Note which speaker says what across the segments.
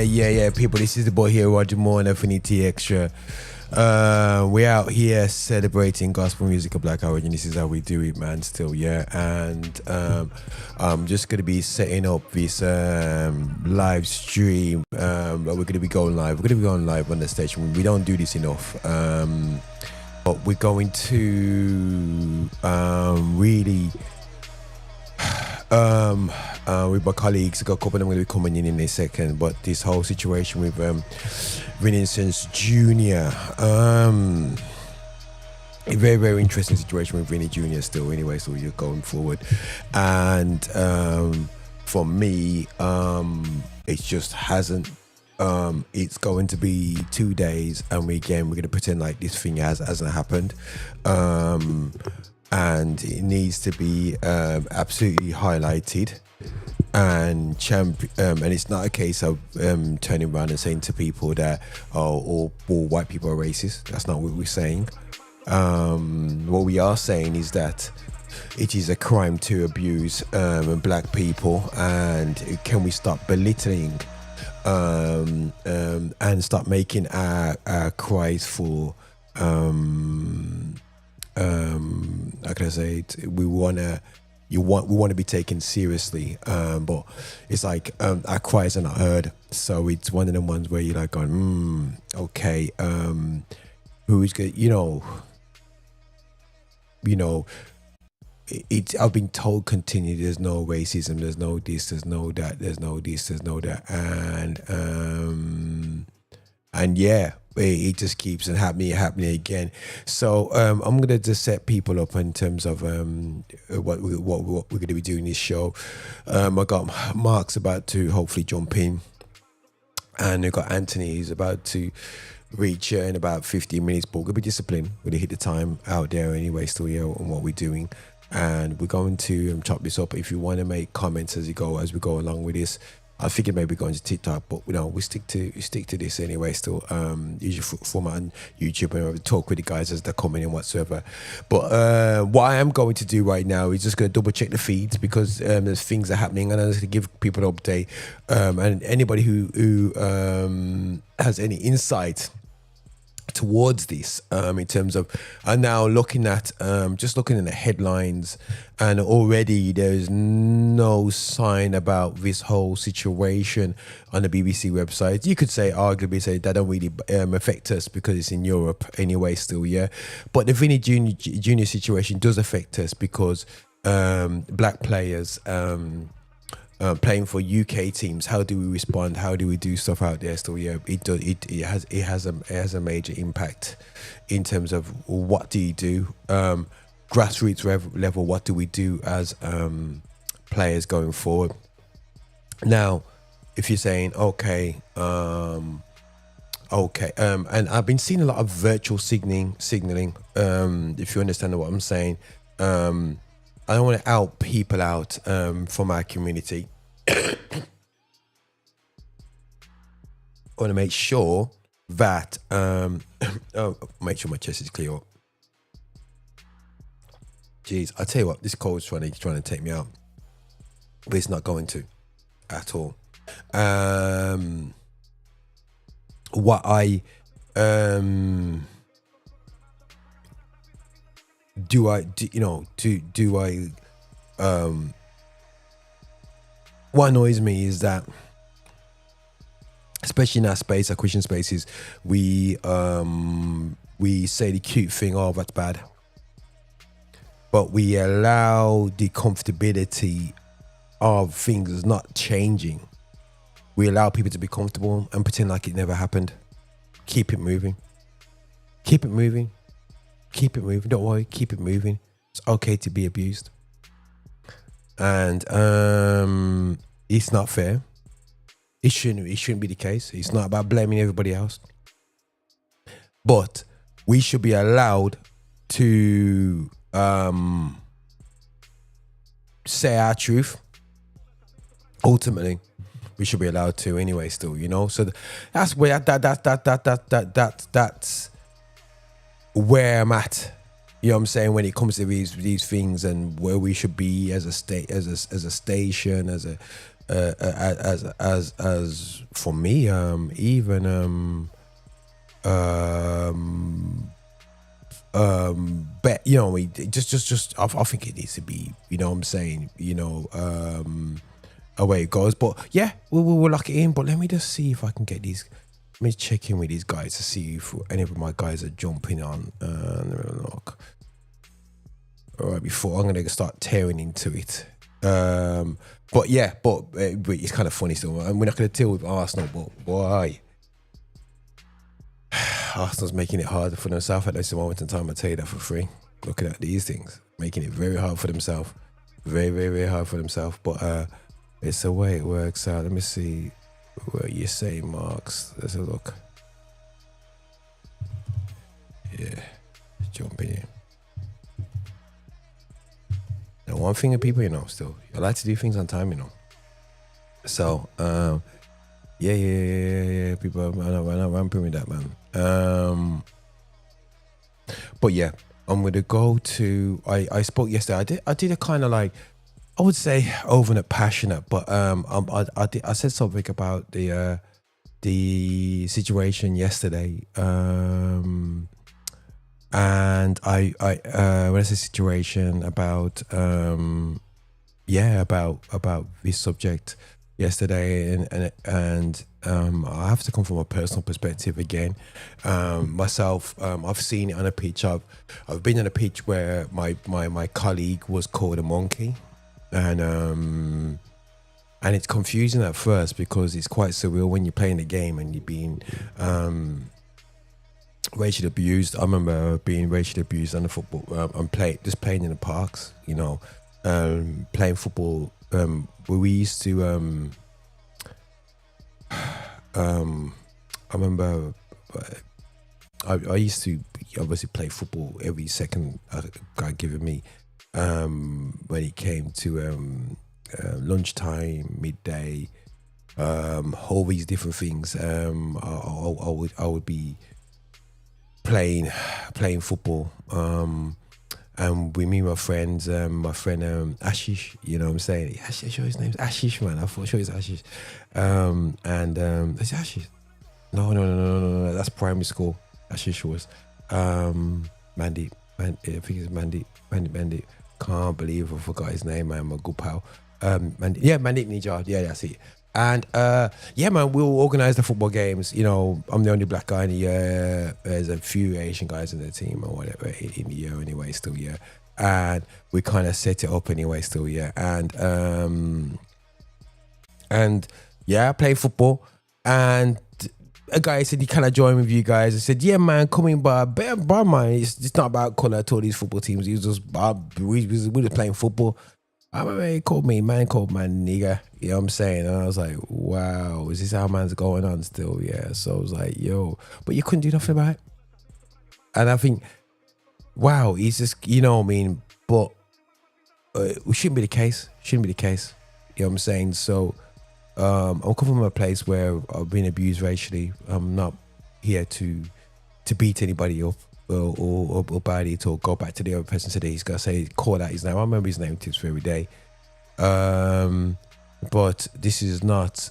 Speaker 1: Yeah. People, this is the boy here, Roger Moore and Affinity Xtra. We're out here celebrating gospel music of Black origin. This is how we do it, man. Still, yeah. And I'm just gonna be setting up this live stream. We're gonna be going live. We're gonna be going live on the station. We don't do this enough. But we're going to really. With my colleagues, I got a couple of them going to be coming in a second. But this whole situation with Vinícius Júnior, a very, very interesting situation with Vini Júnior still. Anyway, so you're going forward, and for me, it just hasn't. It's going to be 2 days, and we're going to pretend like this thing hasn't happened. And it needs to be absolutely highlighted and it's not a case of turning around and saying to people that all white people are racist. That's not what we're saying. What we are saying is that it is a crime to abuse black people, and can we stop belittling and start making our cries for how can I say it? We want to be taken seriously, but it's like our cries are not heard. So it's one of them ones where you're like going, okay, who's good? I've been told continually there's no racism, there's no this, there's no that, there's no this, there's no that, and yeah. It just keeps happening again. So I'm gonna just set people up in terms of what we're gonna be doing this show. I got Marx about to hopefully jump in, and I got Anthony who's about to reach here in about 15 minutes. But we're gonna be disciplined. We're gonna hit the time out there anyway, still here on what we're doing, and we're going to chop this up. If you want to make comments as we go along with this. I figured maybe going to TikTok, but we stick to this anyway. Still, usually format on YouTube, and we talk with the guys as they're coming in whatsoever. But what I am going to do right now is just going to double check the feeds because there's things that are happening, and I'm just going to give people an update. And anybody who has any insight towards this in terms of I'm now looking at the headlines, and already there's no sign about this whole situation on the BBC website. You could arguably say that don't really affect us because it's in Europe anyway still, yeah, but the Vini Junior situation does affect us because black players playing for UK teams. How do we respond? How do we do stuff out there? Still, yeah, it has a major impact in terms of what do you do, grassroots level. What do we do as players going forward? Now, if you're saying okay, and I've been seeing a lot of virtual signaling. If you understand what I'm saying. I don't want to out people out from our community. I want to make sure that make sure my chest is clear up. Jeez, I tell you what, this cold's trying to take me out, but it's not going to at all. What I what annoys me is that, especially in our space, our Christian spaces, we say the cute thing, oh, that's bad, but we allow the comfortability of things not changing. We allow people to be comfortable and pretend like it never happened. Keep it moving. Don't worry, keep it moving. It's okay to be abused. And it's not fair. It shouldn't be the case. It's not about blaming everybody else. But we should be allowed to say our truth. Ultimately, we should be allowed to anyway still, So that's where that's where I'm at, you know what I'm saying, when it comes to these things, and where we should be as a state, as a station, as a as for me, even but you know, just I think it needs to be, you know what I'm saying, you know, away it goes. But yeah, we'll lock it in. But let me just see if I can get these. Let me check in with these guys to see if any of my guys are jumping on. Let me look. All right, before I'm gonna start tearing into it. But yeah, but it's kind of funny still. And we're not gonna deal with Arsenal, but boy, Arsenal's making it harder for themselves at this moment in time. I tell you that for free. Looking at these things, making it very hard for themselves, very, very, very hard for themselves. But it's the way it works out. Let me see what you say, Marx. Let's have a look. Yeah, jumping in. Now, one thing of people, you know, still, I like to do things on time, you know. So, yeah. People are not ramping with that, man. But yeah, I'm gonna go to. I spoke yesterday. I did a kind of like, I would say over and passionate, but I said something about the situation yesterday. And I when I say situation about about this subject yesterday, and I have to come from a personal perspective again. Myself, I've seen it on a pitch. I've been on a pitch where my colleague was called a monkey, and it's confusing at first because it's quite surreal when you're playing the game and you're being racially abused. I remember being racially abused on the football. I'm playing in the parks, you know, playing football. We used to. I remember I used to obviously play football every second God given me. When it came to lunchtime, midday, all these different things. I would be playing football, and with me, my friends, my friend Ashish, you know what I'm saying? I'm sure his name's Ashish, man. I thought sure it's Ashish. Is it Ashish? No, that's primary school. Ashish was Mandy. I think it's Mandy. Can't believe I forgot his name, man. My good pal. Mandy Nijar. Yeah, that's it. And yeah, man, we'll organize the football games. You know, I'm the only black guy in the year. There's a few Asian guys in the team or whatever in the year anyway, still, yeah. And we kind of set it up anyway, still, yeah. And yeah, I play football. And a guy said, "Can I join with you guys?" I said, "Yeah, man, come in, but man, it's not about color to all these football teams. He was just, we just playing football." I remember he called me nigga, you know what I'm saying? And I was like, wow, is this how man's going on still? Yeah. So I was like, yo, but you couldn't do nothing about it. And I think, wow, he's just, you know what I mean? But it shouldn't be the case. You know what I'm saying? So I'm coming from a place where I've been abused racially. I'm not here to beat anybody up. Or body it, or go back to the other person today. He's gonna say, call out his name. I remember his name tips for every day. But this is not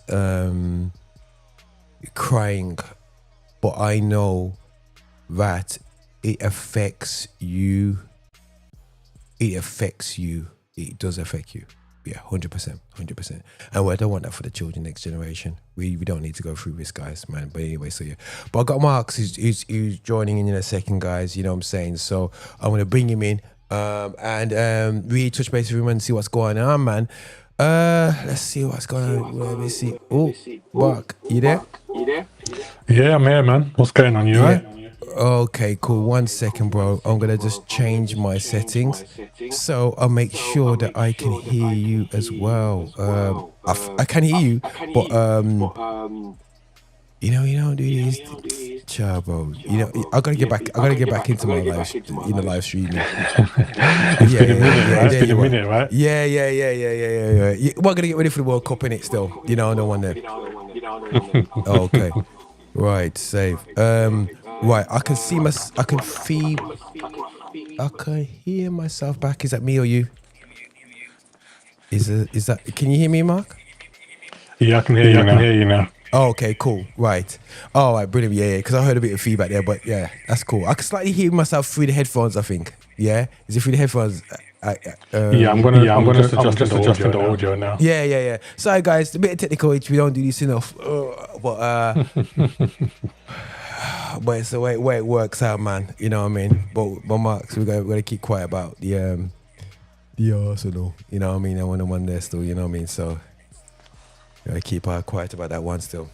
Speaker 1: crying, but I know that it affects you. It does affect you. Yeah, 100%. And I don't want that for the children, next generation. We don't need to go through this, guys, man. But anyway, so yeah. But I got Marx who's joining in a second, guys. You know what I'm saying? So I'm gonna bring him in and really touch base with him and see what's going on, man. Let's see what's going on. Let me see. Oh, Mark, you there?
Speaker 2: Yeah, I'm here, man. What's going on? You right?
Speaker 1: Okay, cool. 1 second, bro. I'm gonna just change my settings so I'll make sure that I can hear you as well. I can hear you, but you know, dude, child, bro. You know, I gotta get back into my live streaming.
Speaker 2: It's been a minute, right?
Speaker 1: Yeah. We're gonna get ready for the World Cup in it still. You know, no one there. Okay, right, save. Right, I can hear myself back. Is that me or you? Is that? Can you hear me, Mark?
Speaker 2: Yeah, I can hear you. I can hear you now.
Speaker 1: Oh, okay, cool. Right. All right, brilliant. Yeah, because I heard a bit of feedback there, but yeah, that's cool. I can slightly hear myself through the headphones, I think. Yeah? Is it through the headphones?
Speaker 2: Yeah, I'm just adjusting the audio now.
Speaker 1: Yeah. Sorry, guys, a bit of technical itch. We don't do this enough. But it's the way it works out, man. You know what I mean? But Marx, we're gonna keep quiet about the Arsenal. You know what I mean? I want them on there still. You know what I mean? So gotta keep quiet about that one still.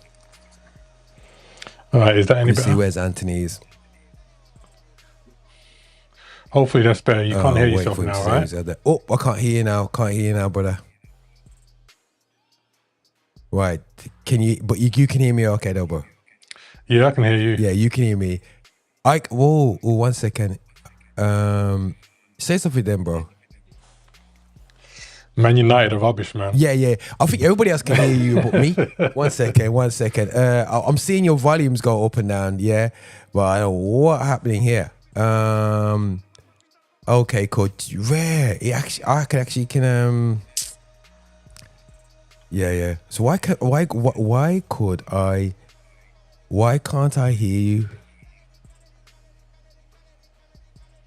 Speaker 2: All right, is that any better?
Speaker 1: See where's Anthony's.
Speaker 2: Hopefully that's better. You can't hear yourself now, right?
Speaker 1: Oh, I can't hear you now. Can't hear you now, brother. Right. Can you? But you can hear me, okay, though, bro.
Speaker 2: Yeah, I can hear you.
Speaker 1: Yeah, you can hear me. Whoa, 1 second. Say something then, bro.
Speaker 2: Man United are rubbish, man.
Speaker 1: Yeah. I think everybody else can hear you but me. 1 second. I'm seeing your volumes go up and down, yeah. But I don't know what's happening here. Okay, cool. Rare. I can Yeah. So why can't I hear you?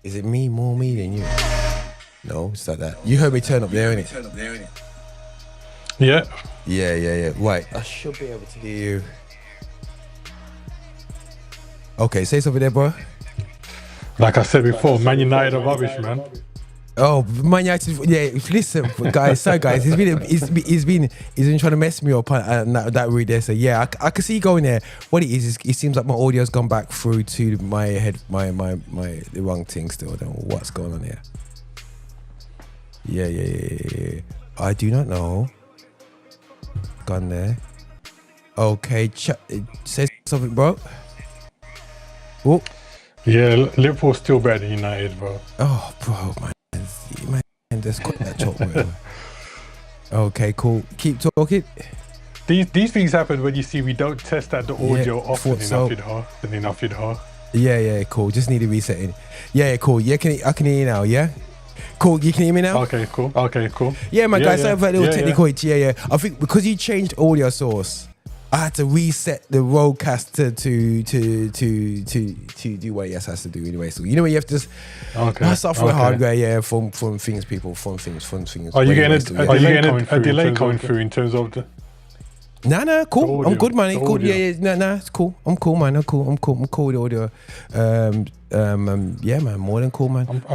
Speaker 1: Is it me than you? No, it's not that. You heard me turn up there, innit?
Speaker 2: Yeah.
Speaker 1: Yeah. Right. I should be able to hear you. Okay, say something there, bro.
Speaker 2: Like I said before, Man United are rubbish, man.
Speaker 1: Oh, Man United. Yeah, listen, guys. Sorry, guys. He's been trying to mess me up and that route there. So yeah, I can see you going there. What it is it seems like my audio's gone back through to my head, the wrong thing still. I don't know what's going on here. Yeah. I do not know. Gone there. Okay, say something, bro. Oh.
Speaker 2: Yeah, Liverpool's still better than United, bro.
Speaker 1: Oh, bro, man, just got that chop, bro. Okay, cool. Keep talking.
Speaker 2: These things happen when you see we don't test out the audio often enough,
Speaker 1: Yeah, cool. Just need a resetting. Yeah, cool. Yeah, I can hear you now. Yeah. Cool, you can hear me now?
Speaker 2: Okay, cool.
Speaker 1: Yeah, my guys, I have a little technical itch. Yeah. I think because you changed audio source, I had to reset the roadcaster to do what it has to do anyway. So you know what you have to just software hardware, fun things, people, fun things.
Speaker 2: Are you getting a delay coming through in terms of the?
Speaker 1: Nah, cool. I'm good, man. Cool. Yeah. Nah, it's cool. I'm cool, man. I'm cool with audio. Yeah, man. More than cool, man.
Speaker 2: I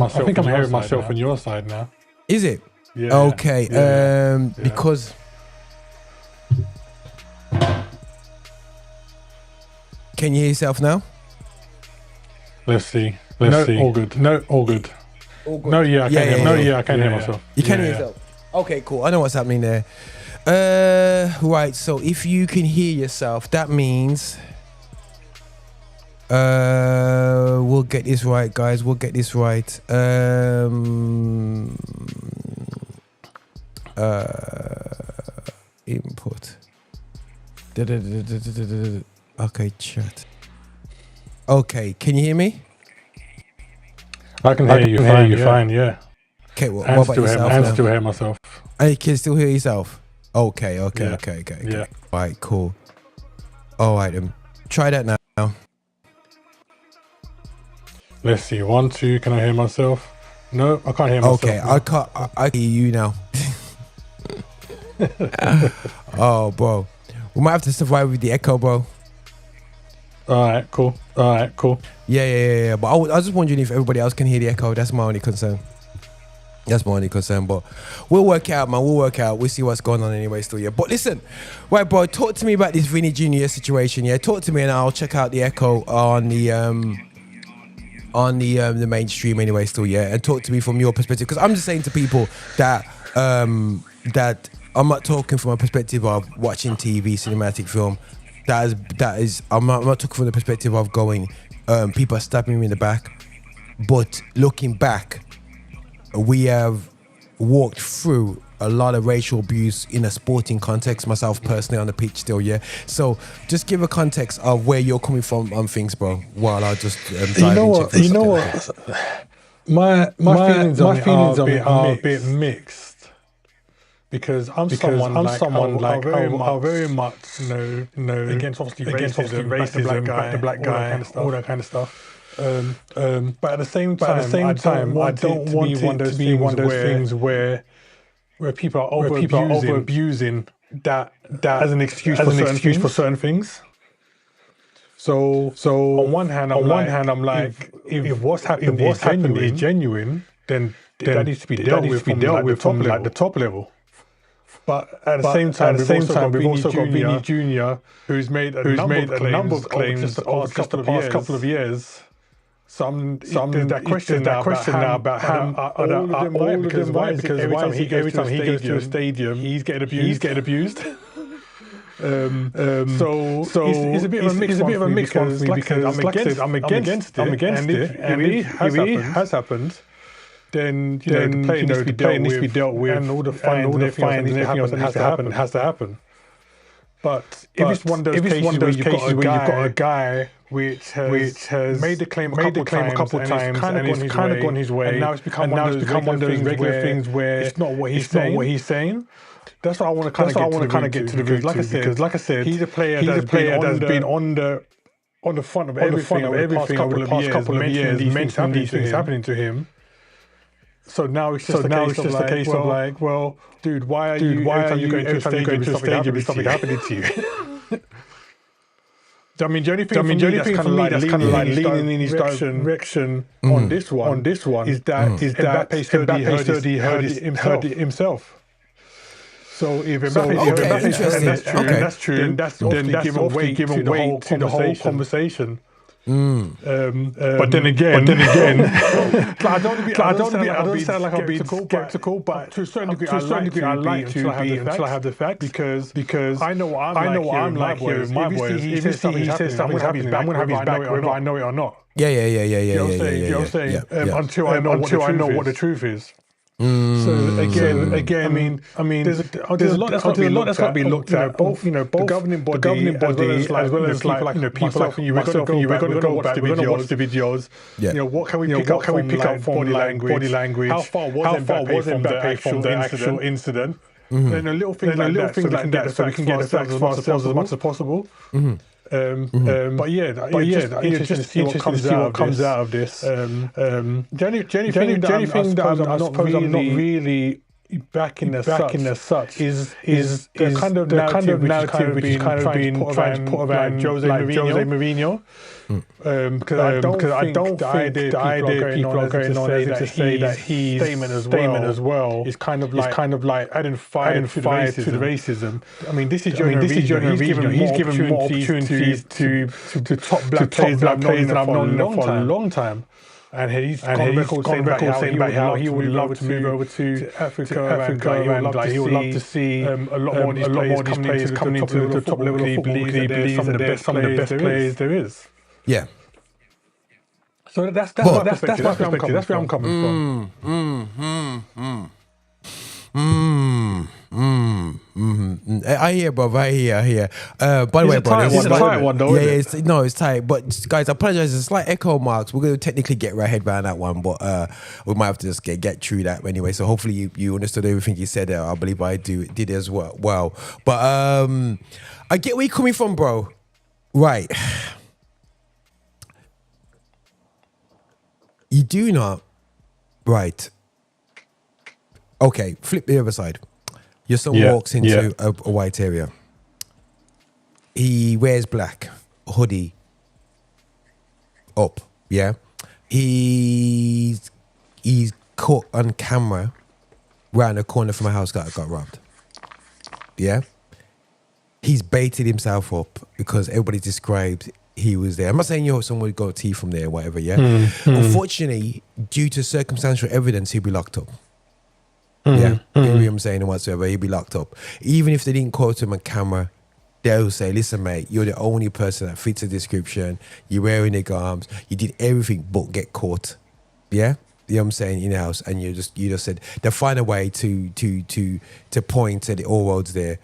Speaker 2: think I'm hearing myself on your side now.
Speaker 1: Is it?
Speaker 2: Yeah.
Speaker 1: Okay. Because. Can you hear yourself now?
Speaker 2: Let's see. All good. All good. No, yeah, I can hear myself.
Speaker 1: You can hear yourself. Okay, cool. I know what's happening there. Right. So if you can hear yourself, that means we'll get this right, guys. We'll get this right. Input. Okay, chat. Okay, can you hear me?
Speaker 2: I can hear you fine, yeah.
Speaker 1: Okay, what about yourself?
Speaker 2: I still hear myself.
Speaker 1: And you can still hear yourself? Okay.
Speaker 2: Yeah.
Speaker 1: All right, cool. All right, try that now.
Speaker 2: Let's see, 1, 2, can I hear myself? No, I can't hear myself.
Speaker 1: Okay, I hear you now. Oh, bro. We might have to survive with the echo, bro.
Speaker 2: All right, cool.
Speaker 1: Yeah. But I was just wondering if everybody else can hear the echo. That's my only concern. But we'll work out, man. We'll see what's going on anyway still, yeah. But listen, right, bro, talk to me about this Vini Júnior situation, yeah. Talk to me and I'll check out the echo on the mainstream anyway still, yeah. And talk to me from your perspective. Because I'm just saying to people that that I'm not talking from a perspective of watching TV, cinematic film. That is I'm not talking from the perspective of going, people are stabbing me in the back. But looking back, we have walked through a lot of racial abuse in a sporting context, myself personally on the pitch still, yeah. So just give a context of where you're coming from on things, bro, while I just
Speaker 2: you know what? My feelings on it are a bit mixed. because I'm someone like how very much against racism, back the black guy, all that kind of stuff. But at the same time, I don't want it to be one of those things where people are over abusing that as an excuse for certain things. So on one hand, I'm like, if what's happened is genuine, then that needs to be dealt with from the top level. But at the same time, we've also got Vini Júnior, who's made a number of claims over just the past couple of years. There's that question now about Ham. All of them because every time he goes to a stadium, he's getting abused. So it's a bit of a mixed one for me because, like I said, I'm against it, and if it has happened, then the player needs to be dealt with, and all the fines and everything that has to happen. But if it's one of those cases where you've got a guy which has made the claim a couple times and it's kind of gone his way, and now it's become one of those regular things where it's not what he's saying. That's what I want to kind of get to the root. Like I said, he's a player that's been on the front of everything over the past couple of years, mentioning these things happening to him. So now it's just a case of like, well, dude, why are you every time you go into a stadium and something happening to you? I mean, the only thing for me that's kind of like leaning in his direction on this one is that Mbappé heard it himself. So if that's true, then that's given weight to the whole conversation. But then again, I don't sound like I'm being skeptical, but to a certain degree, I like to be until I have the facts because I know what I'm like here with my boys. If he says something's happening, I'm gonna have his back whether I know it or not.
Speaker 1: Yeah.
Speaker 2: You know what I'm saying? Until I know what the truth is. So again, I mean, there's a lot that's got to be looked at. Both the governing body as well as people like you. We're going to go back. We're going to watch the videos.
Speaker 1: Yeah.
Speaker 2: You know, what can we pick up from body language? How far was Mbappé from the actual incident? And little things like that, so we can get the facts for ourselves as much as possible. But interesting to see what comes out of this. The only thing that I'm not really backing as such is the kind of narrative which is kind of been trying to put around José Mourinho. Because I don't think the idea people are going on to say that his statement as well is kind of like adding fire to the racism. I mean, this is José Mourinho. He's given more opportunities to top black players that I've known for a long time. And he's gone record saying about how he would love to move over to Africa and he would love to see a lot more of these players coming into the top level of football because he believes that they're some of the best players there is.
Speaker 1: Yeah.
Speaker 2: So that's my perspective. That's where I'm coming from.
Speaker 1: I hear, bro. I hear. By the way, bro,
Speaker 2: it's a tight one, though.
Speaker 1: Yeah, it's tight. But guys, I apologize. It's a slight echo marks. We're going to technically get our head around that one, but we might have to just get through that anyway. So hopefully you understood everything you said there. I believe I did as well. But I get where you're coming from, bro. Right. You do not. Right. Okay, flip the other side. Your son walks into a white area. He wears black, hoodie up, yeah? He's caught on camera round the corner from a house that got robbed. Yeah? He's baited himself up because everybody described he was there. I'm not saying someone got tea from there or whatever, yeah? Unfortunately, due to circumstantial evidence, he'll be locked up. Yeah, you know what I'm saying, and whatsoever, he'd be locked up. Even if they didn't quote him on camera, they'll say, listen, mate, you're the only person that fits the description. You're wearing the arms. You did everything but get caught. Yeah? You know what I'm saying, in the house, and you just said, they'll find a way to point at the all roads there.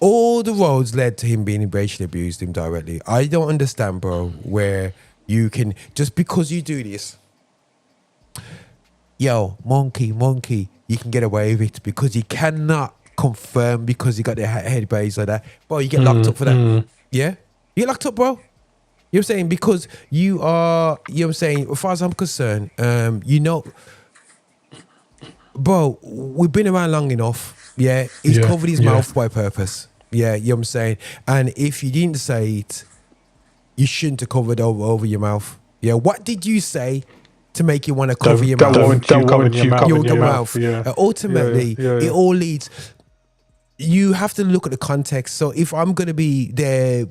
Speaker 1: All the roads led to him being racially abused him directly. I don't understand, bro, where you can, just because you do this, yo, monkey, you can get away with it because you cannot confirm because you got the head base like that. Bro, you get locked up for that. Yeah? You get locked up, bro. You know what I'm saying? Because you are, you know what I'm saying, as far as I'm concerned, you know, bro, we've been around long enough. Yeah? He's covered his mouth by purpose. Yeah, you know what I'm saying? And if you didn't say it, you shouldn't have covered over your mouth. Yeah, what did you say to make you want to cover your mouth?
Speaker 2: That warrant you covering your mouth.
Speaker 1: Ultimately, it all leads. You have to look at the context. So if I'm going to be there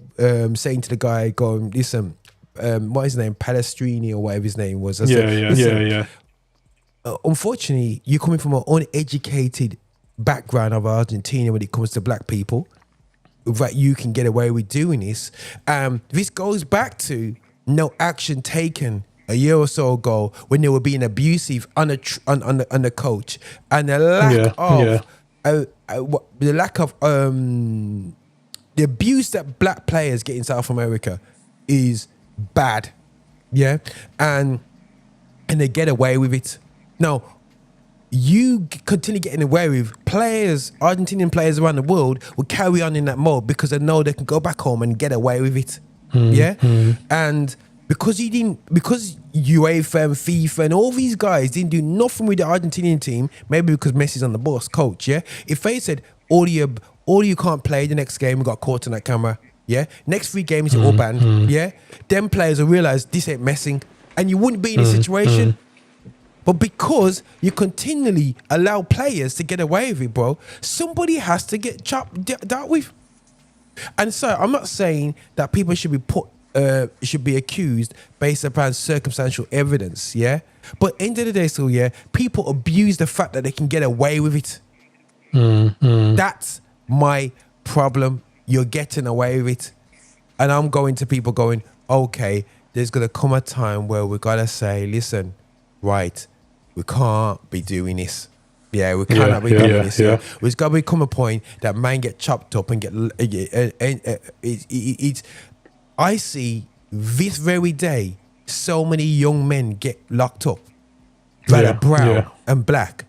Speaker 1: saying to the guy, going, listen, what is his name? Palestrini or whatever his name was. Unfortunately, you're coming from an uneducated background of Argentina when it comes to black people, that you can get away with doing this. This goes back to no action taken a year or so ago when they were being abusive on the coach, and the lack of the abuse that black players get in South America is bad. Yeah, and they get away with it. Now, you continue getting away with players, Argentinian players around the world will carry on in that mode because they know they can go back home and get away with it. And because UEFA and FIFA and all these guys didn't do nothing with the Argentinian team, maybe because Messi's on the boss coach, if they said all you can't play the next game, we got caught on that camera, next 3 games you're all banned, them players will realize this ain't messing, and you wouldn't be in this situation. But because you continually allow players to get away with it, bro, somebody has to get dealt with. And so I'm not saying that people should be accused based upon circumstantial evidence, But end of the day, people abuse the fact that they can get away with it. That's my problem. You're getting away with it. And I'm going to people going, okay, there's going to come a time where we got to say, listen, right, we can't be doing this. We cannot be doing this. There's got to become a point that man get chopped up and get. I see this very day so many young men get locked up, that are brown and black,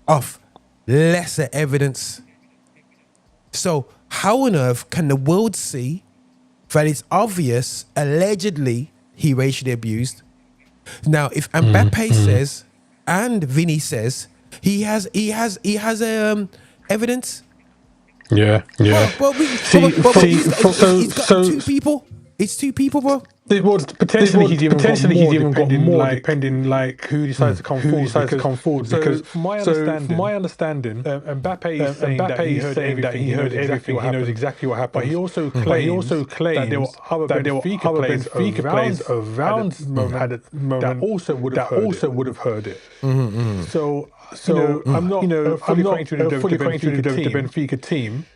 Speaker 1: off lesser evidence. So how on earth can the world see that it's obvious, allegedly, he racially abused? Now, if Mbappe says and Vini says he has evidence. But he's got 2 people. It's 2 people, bro.
Speaker 2: Well, potentially he's even got more, depending like who decides to come forward. Because from my understanding, Mbappe is saying that he heard everything. He knows exactly what happened. But he also claims that there were other Benfica players around that also would have heard it. So I'm not fully acquainted with the Benfica team.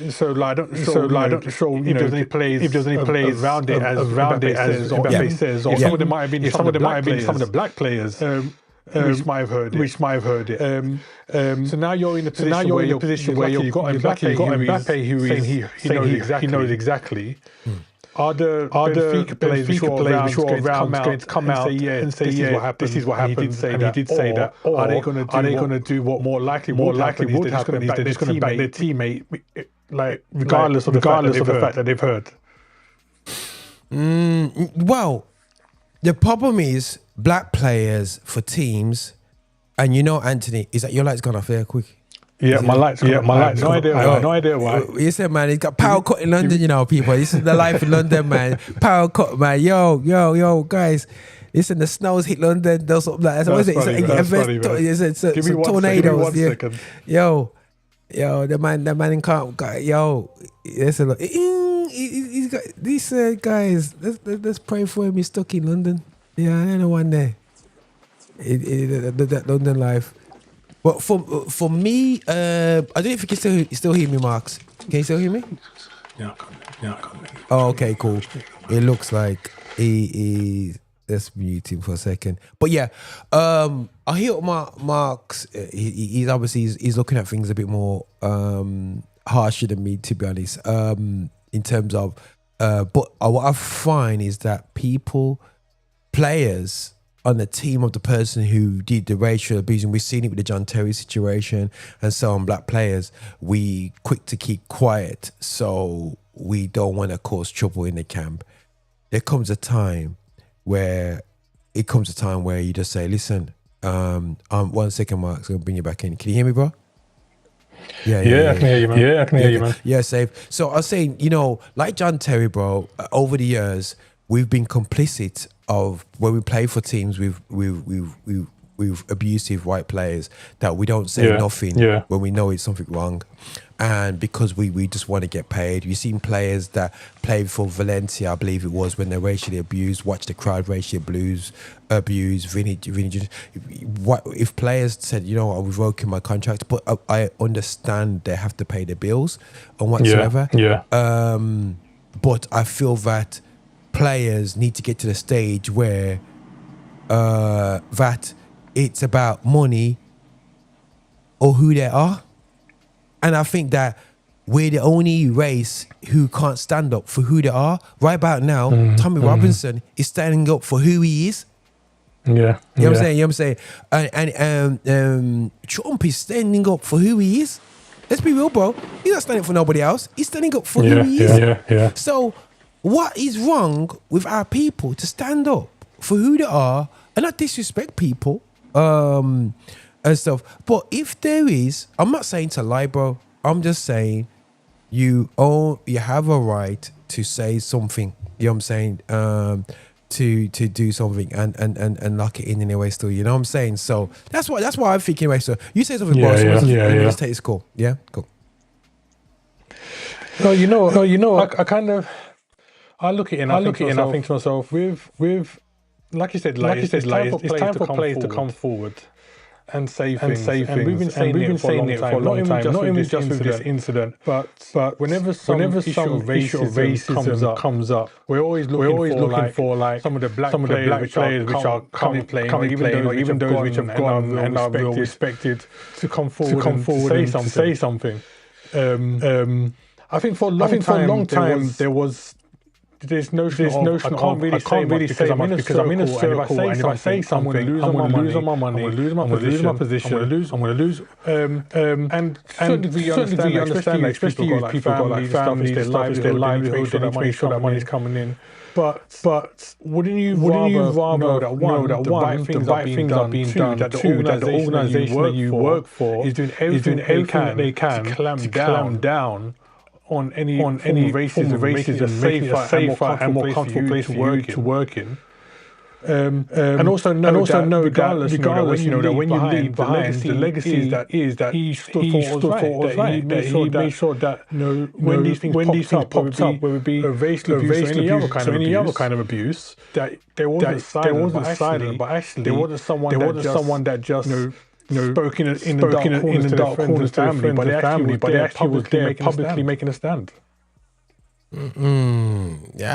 Speaker 2: So I don't know if there's any players around it as Mbappe says, or some of them might have been some of the black players which might have heard it. So now you're in a position where you've got Mbappe who is saying he knows exactly. Are the Benfica players which were around going to come out and say, this is what happened, and he did say that? Or are they going to do what more likely would happen? They're just going to back their teammate, like regardless of the fact that they've heard.
Speaker 1: Well, the problem is black players for teams, and Anthony, is that your light's gone off there quick.
Speaker 2: My lights. No idea why.
Speaker 1: You said, man, it's got power cut in London, people. This is the life in London, man. Power cut, man. Yo, guys. Listen, the snows hit London. There's something like that. What is it? It's tornadoes. Give me 1 second. Yo, the man in car. Listen, he's got these guys. Let's pray for him. He's stuck in London. I don't know one day. That London life. But for me, I don't know if you can still hear me, Marx. Can you still hear me?
Speaker 2: Yeah, I can't.
Speaker 1: Oh, okay, cool. It looks like he let's mute him for a second. But I hear what Marx. He's obviously he's looking at things a bit more harsher than me, to be honest. In terms of, but what I find is that players on the team of the person who did the racial abusing. We've seen it with the John Terry situation and so on. Black players, we quick to keep quiet, so we don't want to cause trouble in the camp. There comes a time where you just say, listen, 1 second, Mark, I'm going to bring you back in. Can you hear me, bro?
Speaker 2: Yeah, I can hear you, man. Yeah, I can hear you, man.
Speaker 1: Yeah, safe. So I was saying, like John Terry, bro, over the years, we've been complicit of when we play for teams with abusive white players that we don't say nothing when we know it's something wrong. And because we just want to get paid. You've seen players that played for Valencia, I believe it was, when they're racially abused, watch the crowd racially abuse Vini Júnior. What if players said, I'm revoking my contract, but I understand they have to pay their bills and whatsoever. But I feel that players need to get to the stage where that it's about money or who they are. And I think that we're the only race who can't stand up for who they are. Right about now, Tommy Robinson is standing up for who he is. You know what I'm saying? And Trump is standing up for who he is. Let's be real, bro. He's not standing for nobody else. He's standing up for who he is. So what is wrong with our people to stand up for who they are and not disrespect people? And stuff. But if there is, I'm not saying to lie, bro. I'm just saying you have a right to say something. You know what I'm saying? To do something and lock it in anyway still. You know what I'm saying? So that's why I'm thinking anyway. So you say something, bro. Let's take this call. Yeah, cool.
Speaker 2: No, I look at it and I think to myself, with like you said, it's time for players to come forward and say things. And we've been saying it for a long time. Not even just with this incident, but whenever some issue of racism comes up, we're always looking for like some of the black players which are currently playing, or even those which have gone and are well respected, to come forward and say something. I think for a long time there was this notion of I can't really say much because I'm in a circle, and if I say something, I'm going to lose on my money, I'm going to lose my position, I'm going to lose. And certainly you understand that, especially if people got like families, their livelihood, they need to make sure that money's coming in. But wouldn't you rather know that the right things are being done, that the organisation that you work for is doing everything they can to clamp down on any form of racism, making it a safer and more comfortable place to work in. And also know that regardless, when you leave behind, the legacy is that he stood for what was right. That he made sure that when these things popped up, whether it be racial abuse or any other kind of abuse, that there wasn't silent, but actually there wasn't someone that just spoke in the dark corners to the friends and family, but they actually was there publicly making a stand.
Speaker 1: Yeah,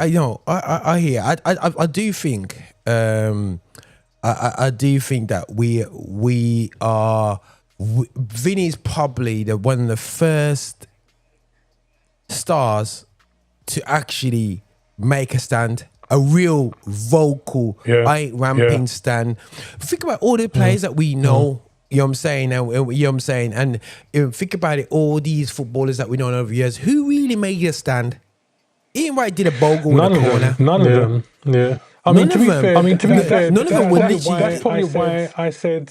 Speaker 1: I hear. I do think. I do think that we are. Vini's probably one of the first stars to actually make a stand. A real vocal, I ain't ramping stand. Think about all the players that we know, you know what I'm saying? And, you know what I'm saying? And think about it, all these footballers that we know over the years, who really made a stand? Ian Wright did a bogle in the corner.
Speaker 2: None of them. Yeah.
Speaker 1: To be fair, none of them were literally.
Speaker 2: That's probably why I said.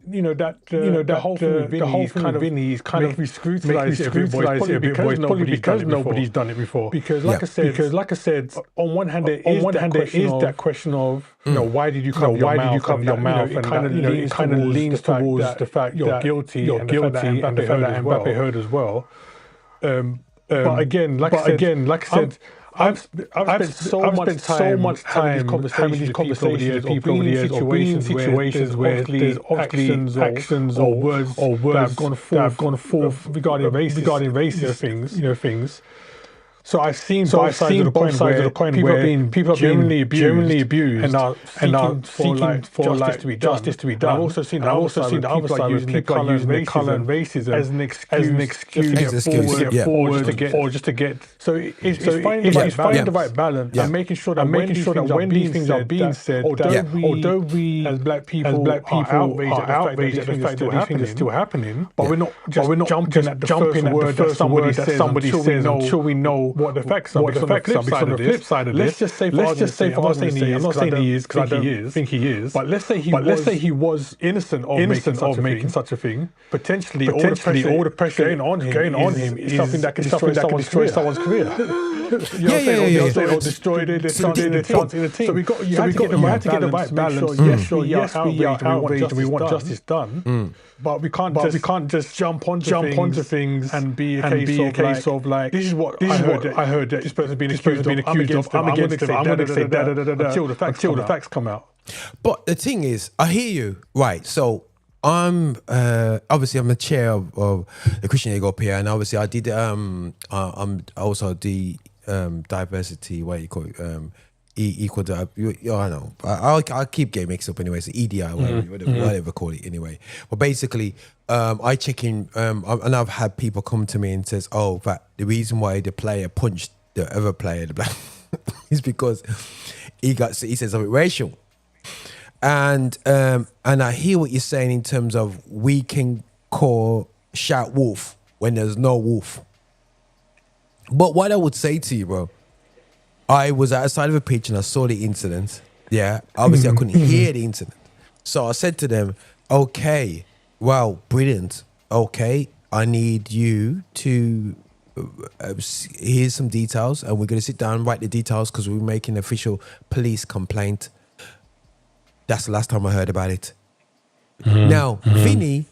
Speaker 2: The whole thing with Vini is kind of scrutinized a bit, probably because nobody's done it before. Because like I said, on one hand there is that question of why did you cover your mouth, and it kind of leans towards the fact you're guilty and the fact that Mbappe heard as well. But again, like I said. I've spent so much time having these conversations with people over the years, or being in situations where there's actions or words that have gone forth regarding racist things. So I've seen both sides of the coin where people are generally abused and are seeking for justice to be done. I've also seen the other side where people are using the colour and racism as an excuse to get forward, just to get. So it's finding the right balance and making sure that when these things are being said, although we as black people are outraged at the fact that these things are still happening, but we're not jumping at the first word that somebody says until we know what the facts are. Because on the flip side of this, let's just say for argument's sake, I'm not saying he is, because I don't think he is. But let's say he was innocent of making such a thing. Potentially all the pressure going on him is something that can destroy someone's career. Destroy the team. So you have to get the right balance. Yes, we are outraged and we want justice done. But we can't just jump onto things and be a case of like this is what I heard that this person's been accused of. I'm against them. I'm going to say that until the facts come out.
Speaker 1: But the thing is, I hear you, right? So I'm obviously I'm the chair of the Christian League up here, and obviously I did I'm also the diversity, what you call it, equal to, I know, I keep getting mixed up anyway, so EDI, whatever call it anyway. But basically, I check in, and I've had people come to me and says, oh, that the reason why the player punched the other player, the black, is because he said something racial. And I hear what you're saying in terms of we can shout wolf when there's no wolf. But what I would say to you, bro, I was outside of a pitch and I saw the incident. Yeah, obviously I couldn't hear the incident. So I said to them, okay, well, brilliant. Okay, I need you to here's some details, and we're going to sit down and write the details because we're making an official police complaint. That's the last time I heard about it. Now, Vini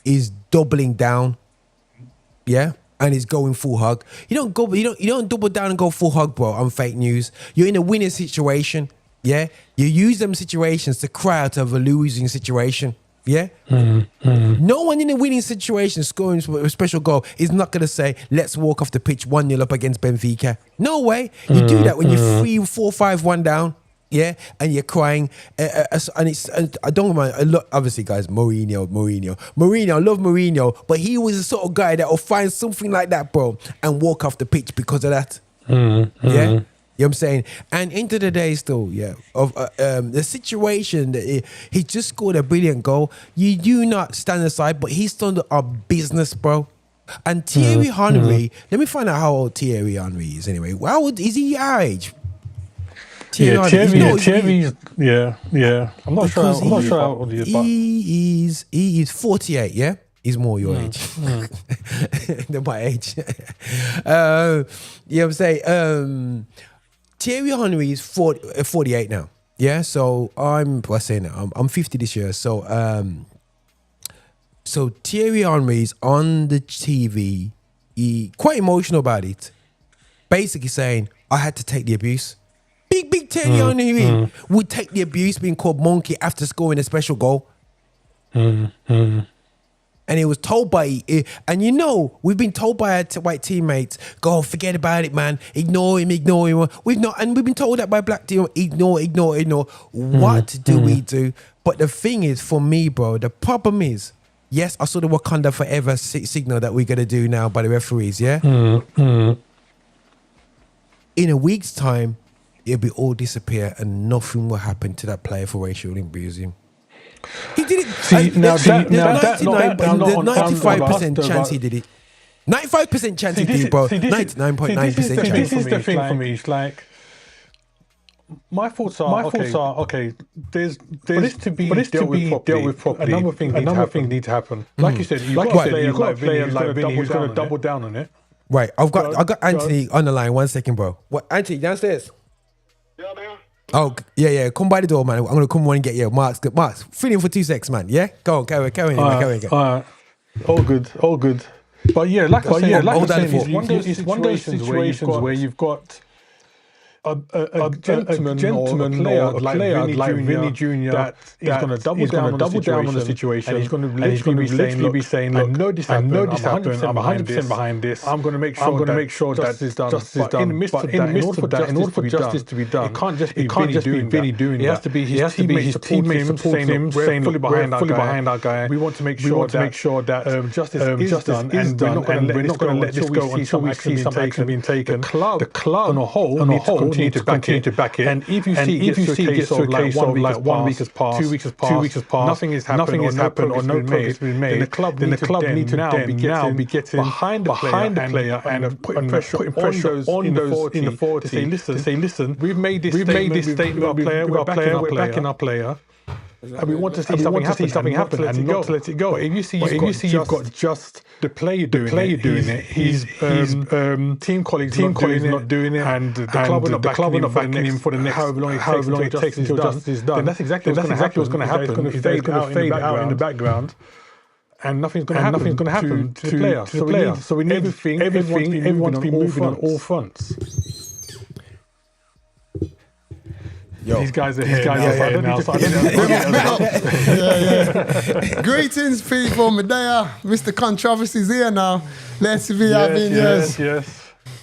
Speaker 1: is doubling down. Yeah. And he's going full hug. You don't double down and go full hug, bro, on fake news. You're in a winning situation, yeah? You use them situations to cry out of a losing situation, yeah? No one in a winning situation scoring a special goal is not going to say, let's walk off the pitch 1-0 up against Benfica. No way. You do that when you're 3-4-5-1 down. Yeah, and you're crying, and I don't mind. Obviously, guys, Mourinho. I love Mourinho, but he was the sort of guy that will find something like that, bro, and walk off the pitch because of that. Yeah, you know what I'm saying. And into the day, still, yeah, of the situation that he just scored a brilliant goal. You do not stand aside, but he's done our business, bro. And Thierry Henry, let me find out how old Thierry Henry is anyway. How old is he? Our age?
Speaker 2: Thierry's yeah. I'm not sure how old he is, but
Speaker 1: he is 48. Yeah, he's more your age than my age. You know what I'm saying? Thierry Henry is 48 now. Yeah, so I'm 50 this year. So so Thierry Henry is on the TV, quite emotional about it, basically saying, I had to take the abuse. Big Thierry Henry would take the abuse being called monkey after scoring a special goal. And he was told by, and you know, we've been told by our white teammates, go, forget about it, man. Ignore him. We've been told that by black team, ignore. What do we do? But the thing is, for me, bro, the problem is, yes, I saw the Wakanda Forever signal that we're going to do now by the referees, yeah? In a week's time, it'll be all disappear and nothing will happen to that player for racial abusing. He did it.
Speaker 2: See,
Speaker 1: the 95% chance he did it. 95% chance he did it, bro. 99.9% chance.
Speaker 2: This is the thing for me. It's like, my thoughts are okay. There's for this to be dealt with properly. A number of things need to happen. Like you said, you've got a player like Vini who's going to double down on it.
Speaker 1: Right, I got Anthony on the line. 1 second, bro. What, Anthony, downstairs?
Speaker 3: Yeah, man.
Speaker 1: Oh, yeah. Come by the door, man. I'm going to come on and get you. Marx, fill in for 2 seconds, man. Yeah? Go on, carry on.
Speaker 2: All right. All good. But yeah, like I said, it's one of those situations where you've got a gentleman or a player like Vini Júnior that is going to double down on the situation, and he's going to literally be saying, look, I know this happened, I'm 100% behind this, I'm going to make sure that justice is done. But in the midst of that, in order for justice to be done, it can't just be Vini doing that. It has to be his teammates supporting him, saying, fully behind our guy. We want to make sure that justice is done, and we're not going to let this go until we see some action being taken. The club on a whole need to continue to back it. And if you see it gets to a case of like 1 week has passed, 2 weeks has passed, nothing has happened or no progress has been made, then the club need to now be getting behind the player and putting pressure on those in the forward to say, listen, we've made this statement with our player, we're backing our player. And we want to see something happen and not to let it go. But if you see you've got just the player doing it, his team colleagues not doing it, and the club are not backing him for the next however long it takes until justice is done, then that's exactly what's going to happen. He's going to fade out in the background, and nothing's going to happen to the player. So we need everyone to be moving on all fronts.
Speaker 1: Yo.
Speaker 2: These guys are here now.
Speaker 3: Greetings, people. MIDDAY, Mr. Controversy's here now. Let's be having
Speaker 2: yes.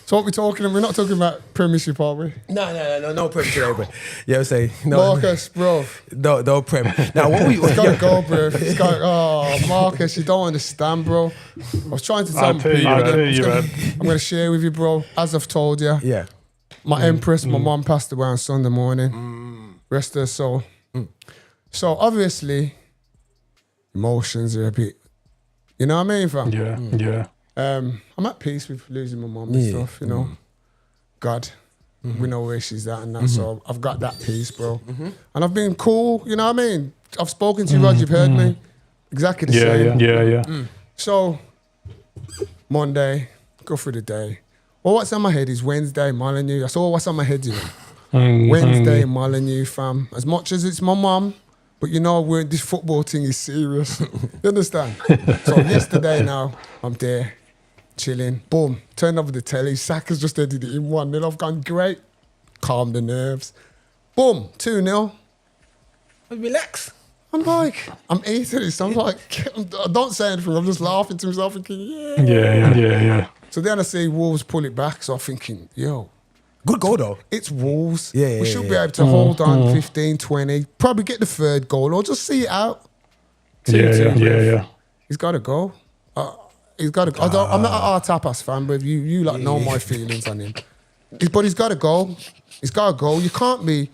Speaker 3: So what we're talking about, we're not talking about Premiership, are we?
Speaker 1: No Prem today, bro. Yeah, I'm saying no.
Speaker 3: Marcus, bro.
Speaker 1: No Prem. Now what we
Speaker 3: it's gotta go, bro. Marcus, you don't understand, bro. I was trying to tell people. I'm gonna share with you, bro. As I've told you.
Speaker 1: Yeah.
Speaker 3: My Empress, my mum passed away on Sunday morning. Rest her soul. So obviously, emotions are a bit, you know what I mean, fam?
Speaker 2: Yeah.
Speaker 3: I'm at peace with losing my mum and stuff, you know. God, we know where she's at and that, so I've got that peace, bro. And I've been cool, you know what I mean? I've spoken to you, Rod, you've heard me. Exactly the same.
Speaker 2: Yeah.
Speaker 3: So, Monday, go through the day. Well, what's on my head is Wednesday, Molyneux. That's all what's on my head, you know. Wednesday, Molyneux, fam. As much as it's my mum, but you know, this football thing is serious. You understand? So yesterday now, I'm there, chilling. Boom, turned over the telly. Saka's just ended it in 1-0. I've gone, great. Calm the nerves. Boom, 2-0.
Speaker 1: Relax.
Speaker 3: I'm like, I'm eating this. I'm like, I don't say anything. I'm just laughing to myself thinking,
Speaker 2: Yeah.
Speaker 3: So then I see Wolves pull it back. So I'm thinking, yo.
Speaker 1: Good goal, though.
Speaker 3: It's Wolves.
Speaker 1: Yeah,
Speaker 3: we should be able to hold on 15, 20, probably get the third goal or just see it out.
Speaker 2: Yeah.
Speaker 3: He's got to go. He's got to go. I'm not an R-Tapas fan, but you like know my feelings on him. But he's got to go. He's got to go. You can't be...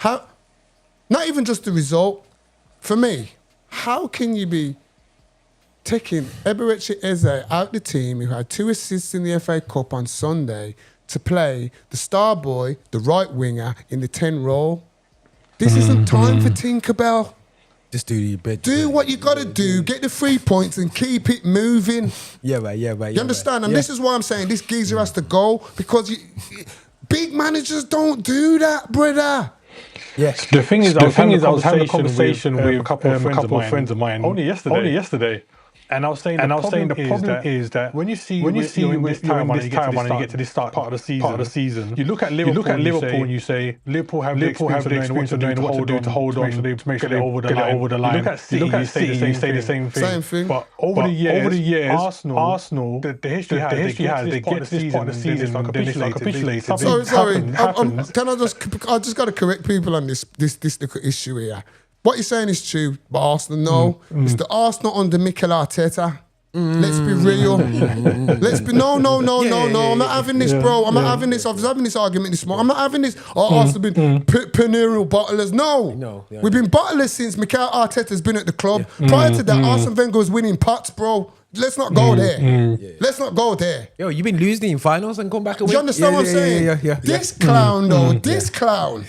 Speaker 3: Not even just the result. For me, how can you be taking Eberechi Eze out the team who had 2 assists in the FA Cup on Sunday to play the star boy, the right winger, in the 10 role? This isn't time for Tinkerbell.
Speaker 1: Just do your bit.
Speaker 3: Do what you got to do, get the 3 points and keep it moving.
Speaker 1: Yeah, right.
Speaker 3: You understand? And this is why I'm saying this geezer has to go, because big managers don't do that, brother.
Speaker 2: Yes. The thing is, I was having a conversation with a couple of friends of mine only yesterday. And I was saying the problem is that when you see this time when you get to this part of the season, you look at Liverpool and you say Liverpool have the experience of knowing what to hold on to make sure they get over the line. You look at City, you say the same thing. But over the years, Arsenal, the history has they get to this part of the season, then it's like capitulated.
Speaker 3: Sorry. I just got to correct people on this little issue here. What you're saying is true, but Arsenal, no. It's the Arsenal under Mikel Arteta. Let's be real. No. I'm not having this, bro. I'm not having this. I was having this argument this morning. I'm not having this. Arsenal been perennial bottlers. No. We've been bottlers since Mikel Arteta's been at the club. Prior to that, Arsene Wenger was winning pots, bro. Let's not go there. Let's not go there.
Speaker 1: Yo, you've been losing in finals and come back and win.
Speaker 3: Do you understand what I'm saying?
Speaker 1: Yeah.
Speaker 3: This clown, though, this clown,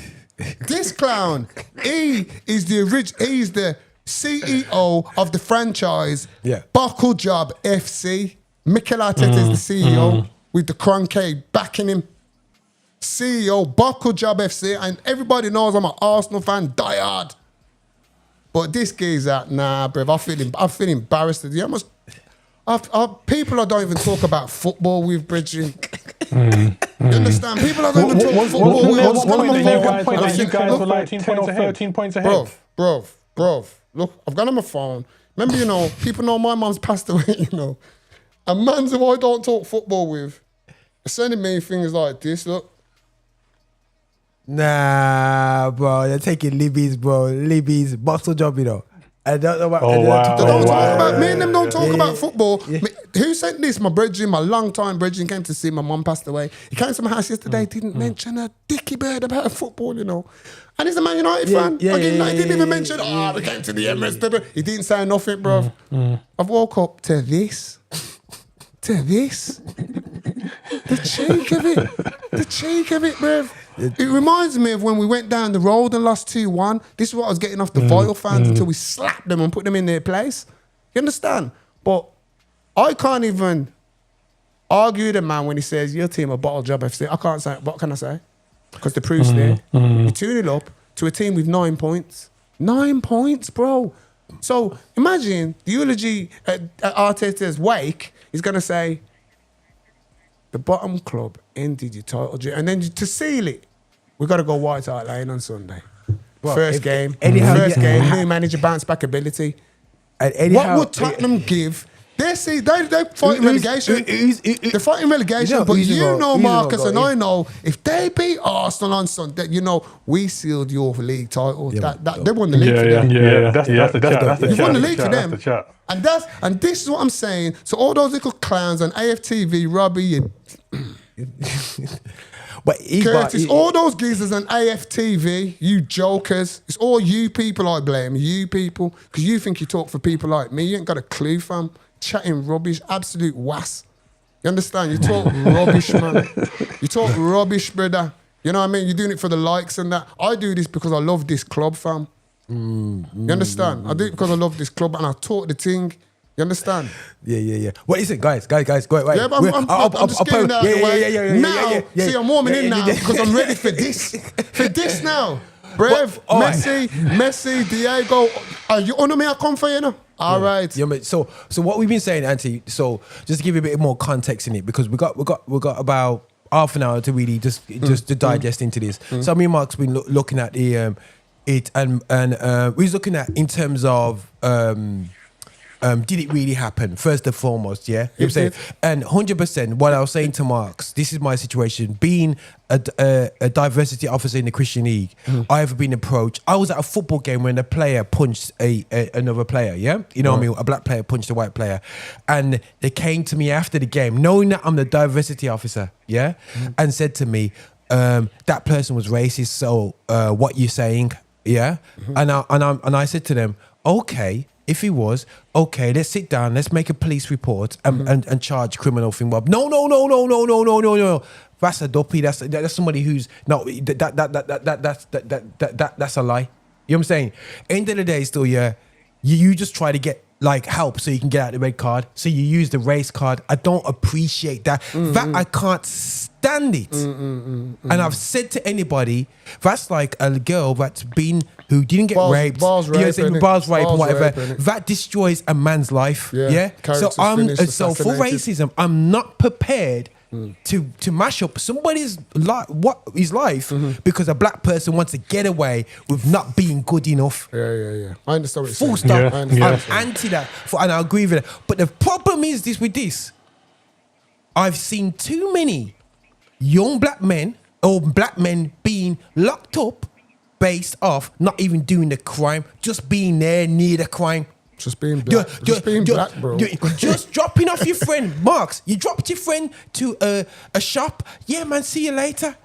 Speaker 3: he is the CEO of the franchise, Buckle Job FC. Mikel Arteta is the CEO with the Cronkey backing him. CEO, Buckle Job FC, and everybody knows I'm an Arsenal fan, diehard. But this guy's out, nah, bruv, I feel embarrassed. People I don't even talk about football with, bridging. You understand? People are going to talk football.
Speaker 2: You guys were like 10 or 13 points ahead.
Speaker 3: Bro. Look, I've got on my phone. Remember, you know, people know my mum's passed away, you know. And mans who I don't talk football with are sending me things like this, look.
Speaker 1: Nah, bro, they're taking Libby's, bro. Libby's muscle job, you know. I don't know about.
Speaker 3: They don't talk about me and them. Don't talk about football. Yeah. Who sent this? My brethren, my long-time brethren, came to see my mum passed away. He came to my house yesterday. Didn't mention a dicky bird about football, you know. And he's a Man United fan. He didn't even mention. We came to the Emirates. He didn't say nothing, bro. I've woke up to this. The cheek of it, bruv. It reminds me of when we went down the road and lost 2-1. This is what I was getting off the Vile fans until we slapped them and put them in their place. You understand? But I can't even argue with a man when he says, your team are bottle job FC. I can't say, what can I say? Because the proof's there. You tune it up to a team with 9 points. 9 points, bro. So imagine the eulogy at Arteta's wake is going to say, the bottom club ended your title dream. And then to seal it, we've got to go White Hart Lane on Sunday. Well, first game, new manager, bounce back ability. What would Tottenham give? They're fighting relegation. They're fighting relegation, but you know, Marcus, and I know, if they beat Arsenal on Sunday, you know, we sealed your league title. They won the league for them.
Speaker 2: That's the chat.
Speaker 3: They won the league for them. And this is what I'm saying. So all those little clowns on AFTV, Robbie and Curtis, all those geezers on AFTV, you jokers, it's all you people I blame. You people, because you think you talk for people like me. You ain't got a clue, fam. Chatting rubbish, absolute wass. You understand? You talk rubbish, man. You talk rubbish, brother. You know what I mean? You're doing it for the likes and that. I do this because I love this club, fam. You understand? I do it because I love this club and I taught the thing. You understand?
Speaker 1: Yeah. What is it, guys? Go ahead.
Speaker 3: Yeah, but I'm just getting out of the way. Now, see, I'm warming in now because I'm ready for this. For this now. Brave, Messi, Diego. Are you under me? I come for you now. All right.
Speaker 1: Yeah, but so what we've been saying, Auntie. So just to give you a bit more context in it, because we got about half an hour to really just to digest into this. So me and Mark's been looking at the it and we was looking at in terms of did it really happen? First and foremost, yeah. You know what I'm saying? And 100%, what I was saying to Marx, this is my situation. Being a diversity officer in the Christian League, I have been approached. I was at a football game when a player punched another player, yeah? You know what I mean? A black player punched a white player. And they came to me after the game, knowing that I'm the diversity officer, yeah? And said to me, that person was racist, so what you saying, yeah? And I said to them, okay, if he was, okay, let's sit down, let's make a police report and charge criminal thing. Well, no. That's a dopey. That's somebody who's that's a lie. You know what I'm saying? End of the day, still, yeah, you just try to get like help so you can get out the red card. So you use the race card. I don't appreciate that. That I can't stand it. And I've said to anybody, that's like a girl who didn't get raped. Bars rape and whatever. That destroys a man's life. Yeah. So for racism, I'm not prepared to mash up somebody's life because a black person wants to get away with not being good enough.
Speaker 3: Yeah. I understand what you're
Speaker 1: saying. Full stop. I'm anti that, and I agree with it. But the problem is this. I've seen too many young black men or black men being locked up based off not even doing the crime, just being there near the crime.
Speaker 3: Just being black. Black, bro.
Speaker 1: Just dropping off your friend. Marx, you dropped your friend to a shop. Yeah, man, see you later.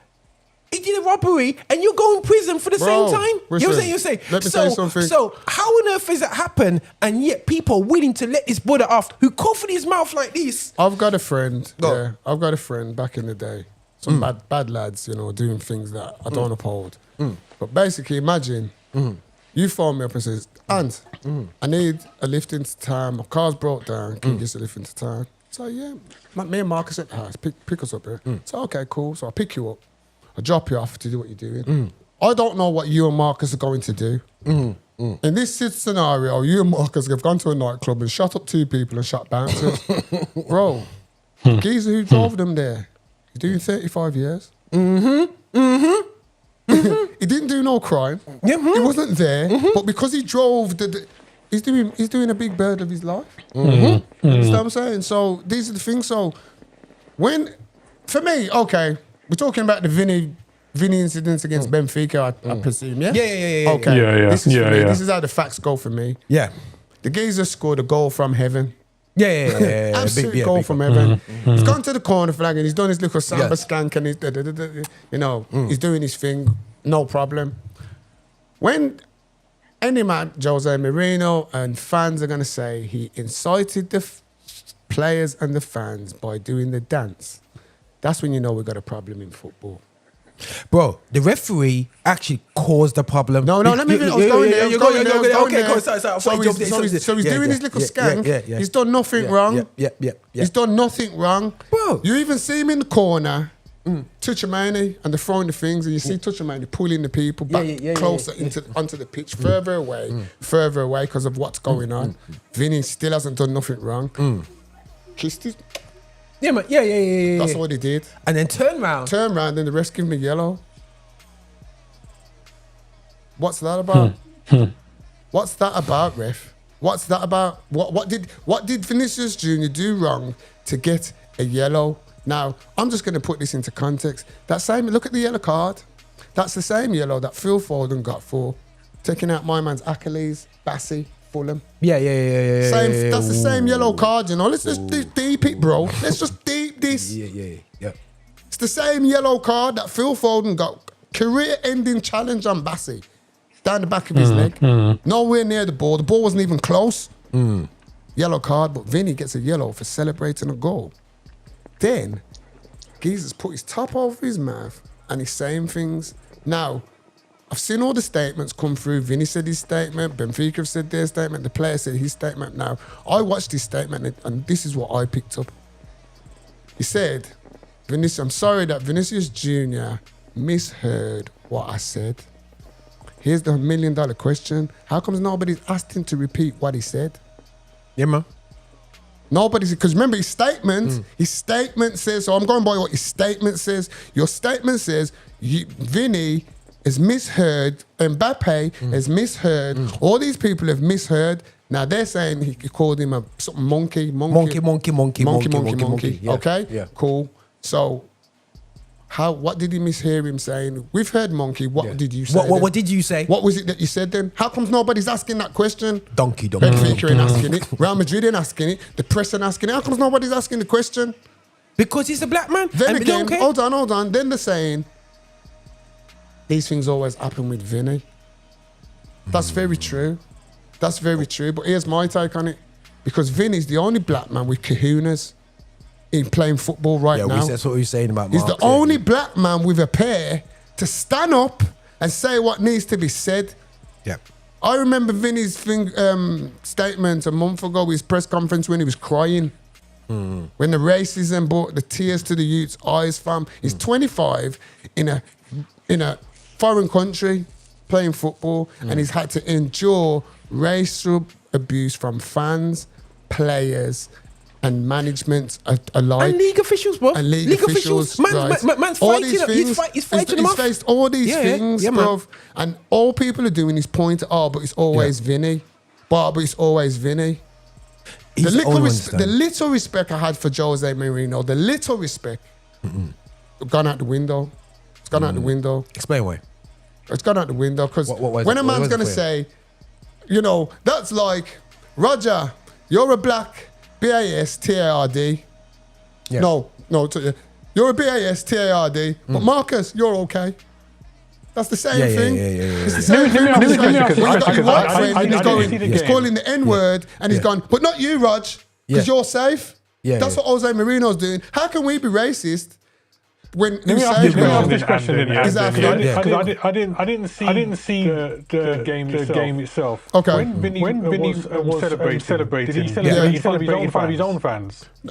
Speaker 1: He did a robbery and you go in prison for the same time. You know what I'm saying?
Speaker 3: Let me say something.
Speaker 1: So how on earth has that happen and yet people are willing to let this brother off who covered his mouth like this?
Speaker 3: I've got a friend. Yeah, I've got a friend back in the day. Some bad lads, you know, doing things that I don't uphold. But basically, imagine you phone me up and says, Ant, I need a lift into town. My car's broke down. Can you get a lift into town? So yeah, me and Marcus at the house, pick us up here. So okay, cool. So I pick you up. I drop you off to do what you're doing. I don't know what you and Marcus are going to do. In this scenario, you and Marcus have gone to a nightclub and shot up 2 people and shot bouncers. Bro, geezer who drove them there He's doing 35 years. He didn't do no crime. He wasn't there, but because he drove he's doing a big bird of his life. You understand what I'm saying? So these are the things. So for me, okay, we're talking about the Vini incidents against Benfica, I presume, yeah?
Speaker 1: Yeah.
Speaker 3: Okay,
Speaker 2: Yeah.
Speaker 3: This is for me. This is how the facts go for me.
Speaker 1: Yeah.
Speaker 3: The geezer scored a goal from heaven.
Speaker 1: Yeah.
Speaker 3: Absolute goal from heaven. He's gone to the corner flag and he's done his little samba skank and he's he's doing his thing, no problem. When any man, José Mourinho and fans are going to say he incited the players and the fans by doing the dance, that's when you know we've got a problem in football.
Speaker 1: Bro, the referee actually caused the problem.
Speaker 3: No, let me. I was going there.
Speaker 1: Okay, cool. Sorry.
Speaker 3: So he's doing his little skank. He's done nothing wrong.
Speaker 1: Yeah.
Speaker 3: He's done nothing wrong.
Speaker 1: Bro.
Speaker 3: You even see him in the corner, Tuchemani, and they're throwing the things, and you see Tuchemani pulling the people back closer onto the pitch, further away because of what's going on. Vini still hasn't done nothing wrong. Kissed it.
Speaker 1: Yeah, man. Yeah.
Speaker 3: That's what he did.
Speaker 1: And then turn round,
Speaker 3: then the rest give him a yellow. What's that about? What's that about, ref? What's that about? What did Vinícius Júnior do wrong to get a yellow? Now, I'm just going to put this into context. Look at the yellow card. That's the same yellow that Phil Foden got for taking out my man's Achilles, Bassi, Fulham.
Speaker 1: Yeah.
Speaker 3: That's the same yellow card, you know. Let's just deep it, bro. Let's just deep this.
Speaker 1: Yeah.
Speaker 3: It's the same yellow card that Phil Foden got. Career-ending challenge on Bassi. Down the back of his leg. Nowhere near the ball. The ball wasn't even close. Yellow card, but Vini gets a yellow for celebrating a goal. Then, Geezer's put his top over his mouth and he's saying things. Now, I've seen all the statements come through. Vini said his statement. Benfica have said their statement. The player said his statement. Now, I watched his statement and this is what I picked up. He said, I'm sorry that Vinícius Júnior misheard what I said. Here's the $1 million question. How comes nobody's asked him to repeat what he said?
Speaker 1: Yeah, man.
Speaker 3: Nobody's, because remember his statement says, so I'm going by what his statement says. Your statement says, Vini has misheard, Mbappe has misheard, all these people have misheard. Now they're saying he called him a something monkey.
Speaker 1: Yeah.
Speaker 3: Okay?
Speaker 1: Yeah.
Speaker 3: Cool. So, what did he mishear him saying? We've heard monkey. What did you say?
Speaker 1: What did you say?
Speaker 3: What was it that you said then? How comes nobody's asking that question?
Speaker 1: Donkey.
Speaker 3: Benfica ain't asking it. Real Madrid ain't asking it. The press ain't asking it. How comes nobody's asking the question?
Speaker 1: Because he's a black man.
Speaker 3: Then again, hold on. Then they're saying, these things always happen with Vini. That's very true. That's very true. But here's my take on it. Because Vini's the only black man with kahunas in playing football now.
Speaker 1: That's what we were saying about Marx.
Speaker 3: He's the only black man with a pair to stand up and say what needs to be said.
Speaker 1: Yeah.
Speaker 3: I remember Vini's statement a month ago, his press conference when he was crying. When the racism brought the tears to the youth's eyes, fam. He's 25 in a foreign country playing football and he's had to endure racial abuse from fans, players, and management alike.
Speaker 1: And league officials, bro.
Speaker 3: And league officials.
Speaker 1: Man's fighting. He's fighting them off.
Speaker 3: He's faced all these things, bro. And all people are doing is point at, but it's always Vini. But it's always Vini. The little respect I had for José Mourinho, the little respect, gone out the window. It's gone out the window.
Speaker 1: Explain why.
Speaker 3: It's gone out the window because when a man's going to say, that's like, Roger, you're a black B-A-S-T-A-R-D.
Speaker 1: Yeah.
Speaker 3: No, you're a B-A-S-T-A-R-D, but Marcus, you're okay. That's the same thing. It's the same thing. He's calling the N-word and he's gone, but not you, Rog, because you're safe. That's what José Mourinho's doing. How can we be racist when you say
Speaker 2: this question?
Speaker 3: Exactly.
Speaker 2: I didn't see the game itself.
Speaker 3: Okay.
Speaker 2: When Vini was celebrating, did he celebrate in front of his own fans?
Speaker 1: He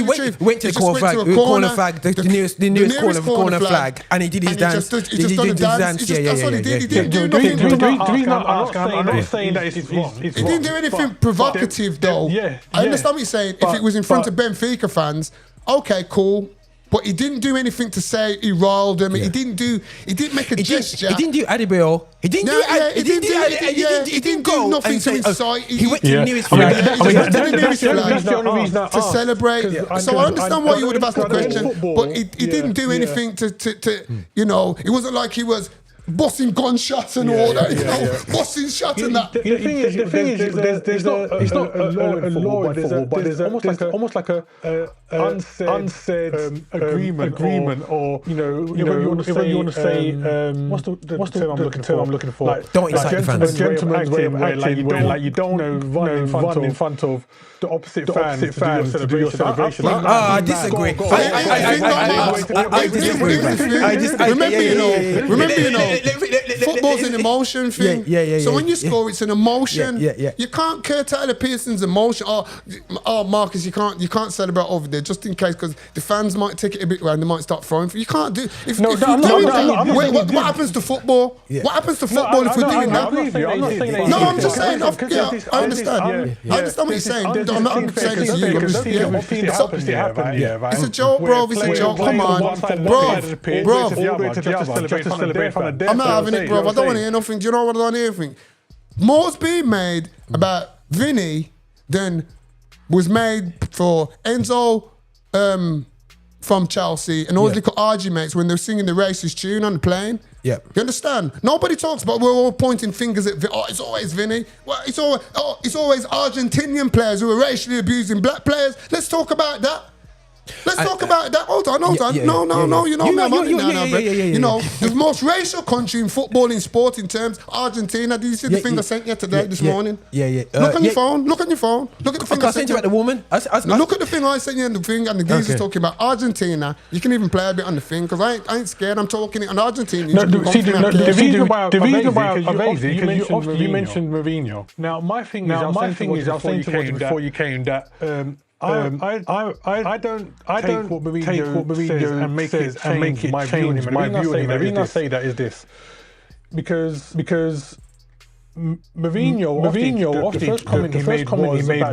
Speaker 1: went to the corner flag, the nearest corner flag, and he did his dance.
Speaker 3: He just done the dance. That's what he did. He didn't do nothing.
Speaker 2: I'm not saying that it's wrong.
Speaker 3: He didn't do anything provocative, though. I understand what you're saying. If it was in front of Benfica fans, okay, cool. but he didn't do anything to say he riled them. He didn't make a gesture.
Speaker 1: He didn't do Adebayo. He didn't do
Speaker 3: He didn't do nothing to incite.
Speaker 1: He went to the nearest flag.
Speaker 3: To celebrate. So I understand why you would have asked the question, but he didn't do anything to you know, it wasn't like he was busting gunshots and all that, you know, busting shots and that.
Speaker 2: The thing is, there's not a law in football, but there's almost like a unsaid agreement, or you know, whether you want to say, what's the term I'm looking for?
Speaker 1: Like, don't incite the fans.
Speaker 2: A gentleman's way of acting, where you don't run in front of the opposite fans to do your celebration.
Speaker 1: I disagree. I disagree.
Speaker 3: Remember, you know, football's an emotion thing. So when you score, it's an emotion. You can't curtail a person's emotion. Oh, Marcus, you can't celebrate over there just in case, because the fans might take it a bit round. They might start throwing. You can't do. What happens to football? What happens to football if we're doing that? No, I'm just saying. I understand. I understand what you're saying. I'm not saying it's you. I'm just it's a joke, bro. It's a joke. Come on, bro. I'm not having it, bro. I don't want to hear nothing. Do you know what I don't hear anything? More's being made about Vini than was made for Enzo from Chelsea and all the little arguments when they're singing the racist tune on the plane. You understand? Nobody talks about, we're all pointing fingers at, it's always Vini. Well, it's always Argentinian players who are racially abusing black players. Let's talk about that. Let's talk about that. Hold on. No. You know me, I'm on it now, bro. You know, the most racial country in football, in sport, in terms, Argentina. Did you see the thing I sent you today, this morning? Look on your phone. Look at the thing I sent you.
Speaker 1: About the woman.
Speaker 3: Look at the thing I sent you and the thing, and the geezer's talking about Argentina. You can even play a bit on the thing, because I ain't scared. I'm talking on Argentina.
Speaker 2: The reason why you mentioned Mourinho. Now, my thing is, I was saying to you before you came that I don't take what Mourinho says and make it change my view on him. The reason I say that is this, because Mourinho, the first comment he made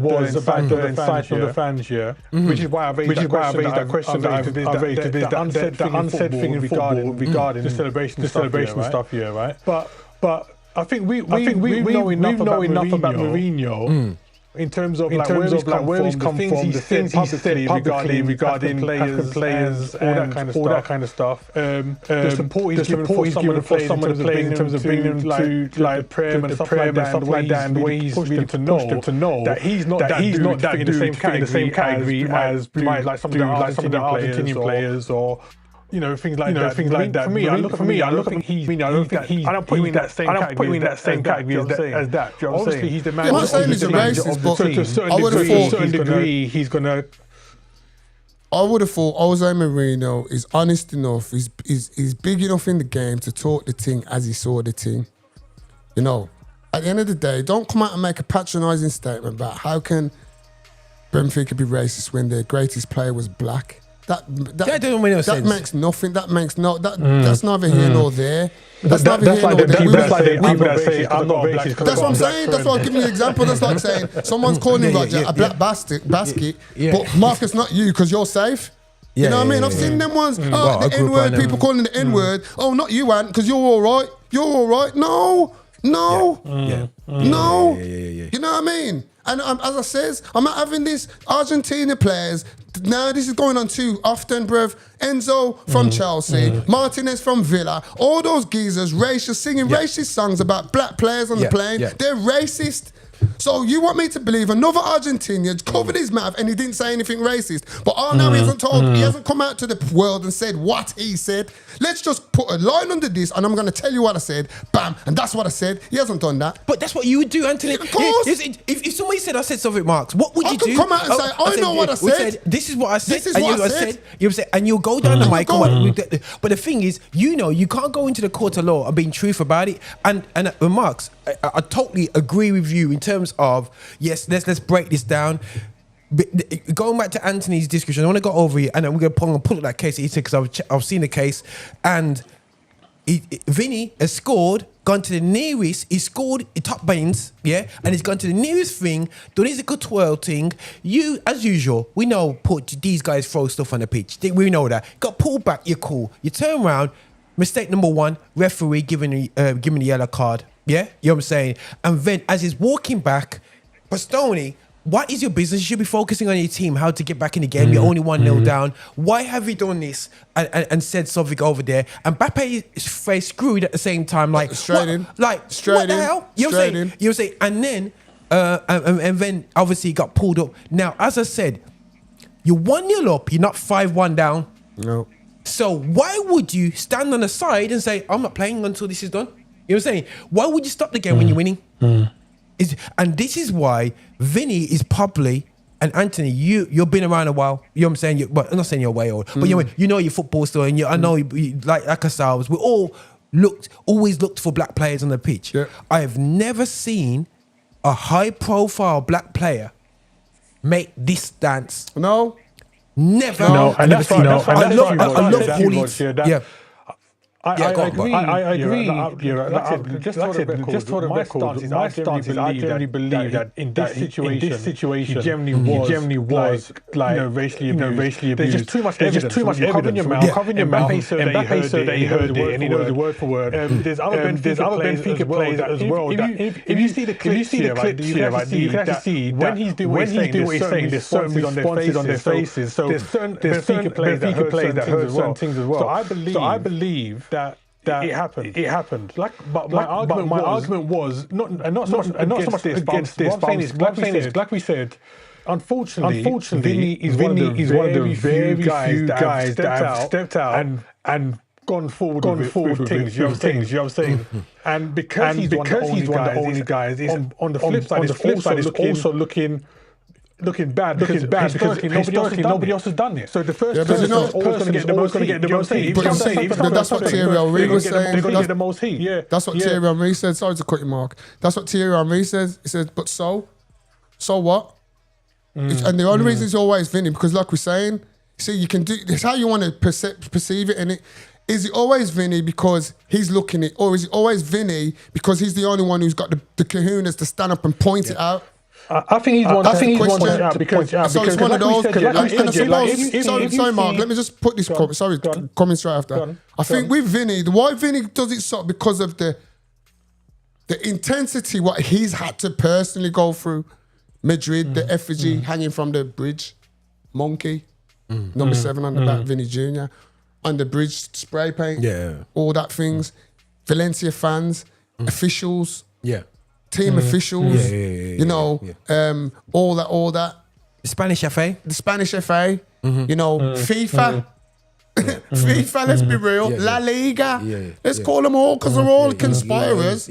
Speaker 2: was about the inciting of the fans, which is why I raised that question that I've raised, the unsaid thing in football regarding the celebration stuff, right? But I think we know enough about Mourinho. In terms of where he's come from, the things he said publicly regarding players and all that kind of stuff. The support he's given for some of the players in terms of bringing them to like prayer and stuff like that, and the way he's really pushed them to know that he's not that dude in the same category as like some of the Argentinian players or. You know, things like that. For me, I don't put him in that same category as that. Obviously, he's the man.
Speaker 3: I'm not saying he's a racist, but
Speaker 2: to a certain degree, he's gonna.
Speaker 3: I would have thought Jose Mourinho is honest enough. He's big enough in the game to talk the thing as he saw the thing. You know, at the end of the day, don't come out and make a patronising statement about how can Benfica be racist when their greatest player was black. That doesn't make no sense. That makes nothing. That's neither here nor there. That's neither here nor there. That's like the people that say I'm not racist. That's what I'm saying. That's why I'm giving you an example. That's like saying someone's calling him like a black basket, but Marcus, not you, because you're safe. You know what I mean? I've seen them ones. The N-word, people calling the N-word. Oh, not you, Ant, because you're all right. You're all right. No. You know what I mean? And as I says, I'm not having this Argentina players. Now this is going on too often, bruv. Enzo from Chelsea, Martinez from Villa, all those geezers, racist, singing racist songs about black players on the plane. They're racist. So you want me to believe another Argentinian covered his mouth and he didn't say anything racist, but now he hasn't come out to the world and said what he said. Let's just put a line under this and I'm going to tell you what I said. Bam, and that's what I said. He hasn't done that.
Speaker 1: But that's what you would do, Anthony.
Speaker 3: Of course.
Speaker 1: If somebody said I said something, Marx, what would you do?
Speaker 3: I could come out and say, I know what I said.
Speaker 1: This is what I said.
Speaker 3: This is what I said.
Speaker 1: You say, and you'll go down the mic. But the thing is, you can't go into the court of law and being truth about it. And Marx, I totally agree with you in terms of, yes, let's break this down. Going back to Anthony's discussion, I want to go over it and then we're going to pull up that case that he said, because I've seen the case, and Vini has scored gone to the nearest, he scored the top bins, yeah, and he's gone to the nearest thing, done his little twirl thing. You, as usual, we know these guys throw stuff on the pitch. We know that. Got pulled back, you're cool. You turn around, mistake number one, referee giving the yellow card, yeah? You know what I'm saying? And then as he's walking back, Bastoni, what is your business? You should be focusing on your team, how to get back in the game. You're only 1-0 down. Why have you done this and said something over there? And Mbappe's face screwed at the same time. Like,
Speaker 3: straight in.
Speaker 1: Like,
Speaker 3: straight
Speaker 1: what the
Speaker 3: in.
Speaker 1: hell? You know what I'm saying? You know what I'm saying? And then obviously he got pulled up. Now, as I said, you're 1-0 up. You're not 5-1 down.
Speaker 3: No.
Speaker 1: So why would you stand on the side and say, I'm not playing until this is done? You know what I'm saying? Why would you stop the game when you're winning? And this is why Vini is probably, and Anthony, you've been around a while. You know what I'm saying? I'm not saying you're way old, but you know your football story, and I know like ourselves, we all always looked for black players on the pitch.
Speaker 3: Yeah.
Speaker 1: I have never seen a high-profile black player make this dance.
Speaker 3: No.
Speaker 1: Never.
Speaker 2: No, and that's right.
Speaker 1: I love Paulie. Yeah.
Speaker 2: I agree. Just for the record, my stance is I generally believe that in this situation, he generally was like racially abused. There's just too much evidence. Covering your mouth. Mbappe said that he heard it and he knows it word for word. There's other Benfica players as well. If you see the clips here, you can actually see when he's doing what he's saying, there's certain responses on their faces. So there's certain Benfica players that heard certain things as well. So I believe that it happened. It happened. But my argument was not so much against this. But I'm saying is, like we said, unfortunately, Vini is one of the very few guys that have stepped out and gone forward with things. You know what I'm saying? And because he's one of the only guys, on the flip side, it's also looking bad because nobody else has done it. So the first person is always going to get the most heat.
Speaker 3: But that's what Thierry Henry was saying.
Speaker 2: They're going to get the most heat. Yeah,
Speaker 3: that's what Thierry Henry said. Sorry to cut you, Mark. That's what Thierry Henry says. He says, but so what? And the only reason it's always Vini because, like we're saying, see, you can do. It's how you want to perceive it, and it. Is it always Vini because he's looking it, or is it always Vini because he's the only one who's got the kahunas to stand up and point it out?
Speaker 2: I think he's one. I think he's one to point out
Speaker 3: so it's one of those. Sorry, Mark. Let me just put this comment. Sorry, coming straight after. I think with Vini, why Vini does it so because of the intensity what he's had to personally go through. Madrid, the effigy hanging from the bridge, monkey, number 7 on the back, Vini Jr. On the bridge, spray paint, all that things. Valencia fans, officials, team officials, you know, all that.
Speaker 1: The Spanish FA.
Speaker 3: You know, FIFA. FIFA, let's be real. La Liga. Let's call them all because they're all conspirators.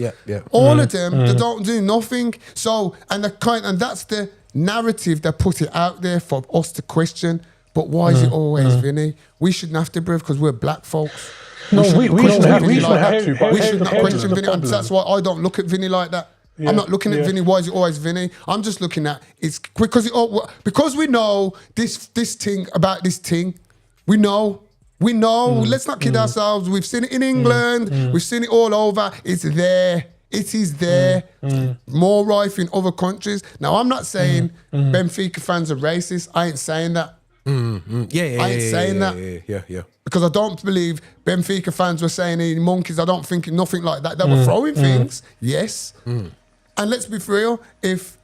Speaker 3: All of them, they don't do nothing. So, and that's the narrative that put it out there for us to question. But why is it always Vini? We shouldn't have to, bruv, because we're black folks.
Speaker 2: No, we shouldn't have to.
Speaker 3: We should not question Vini. And that's why I don't look at Vini like that. I'm not looking at Vini. Why is it always Vini? I'm just looking at it's because we know this thing about this thing. We know. Let's not kid ourselves. We've seen it in England. We've seen it all over. It's there. It is there. More rife in other countries. Now, I'm not saying Benfica fans are racist. I ain't saying that. I ain't saying that. Because I don't believe Benfica fans were saying any monkeys. I don't think nothing like that. They were throwing things, yes. And let's be real, if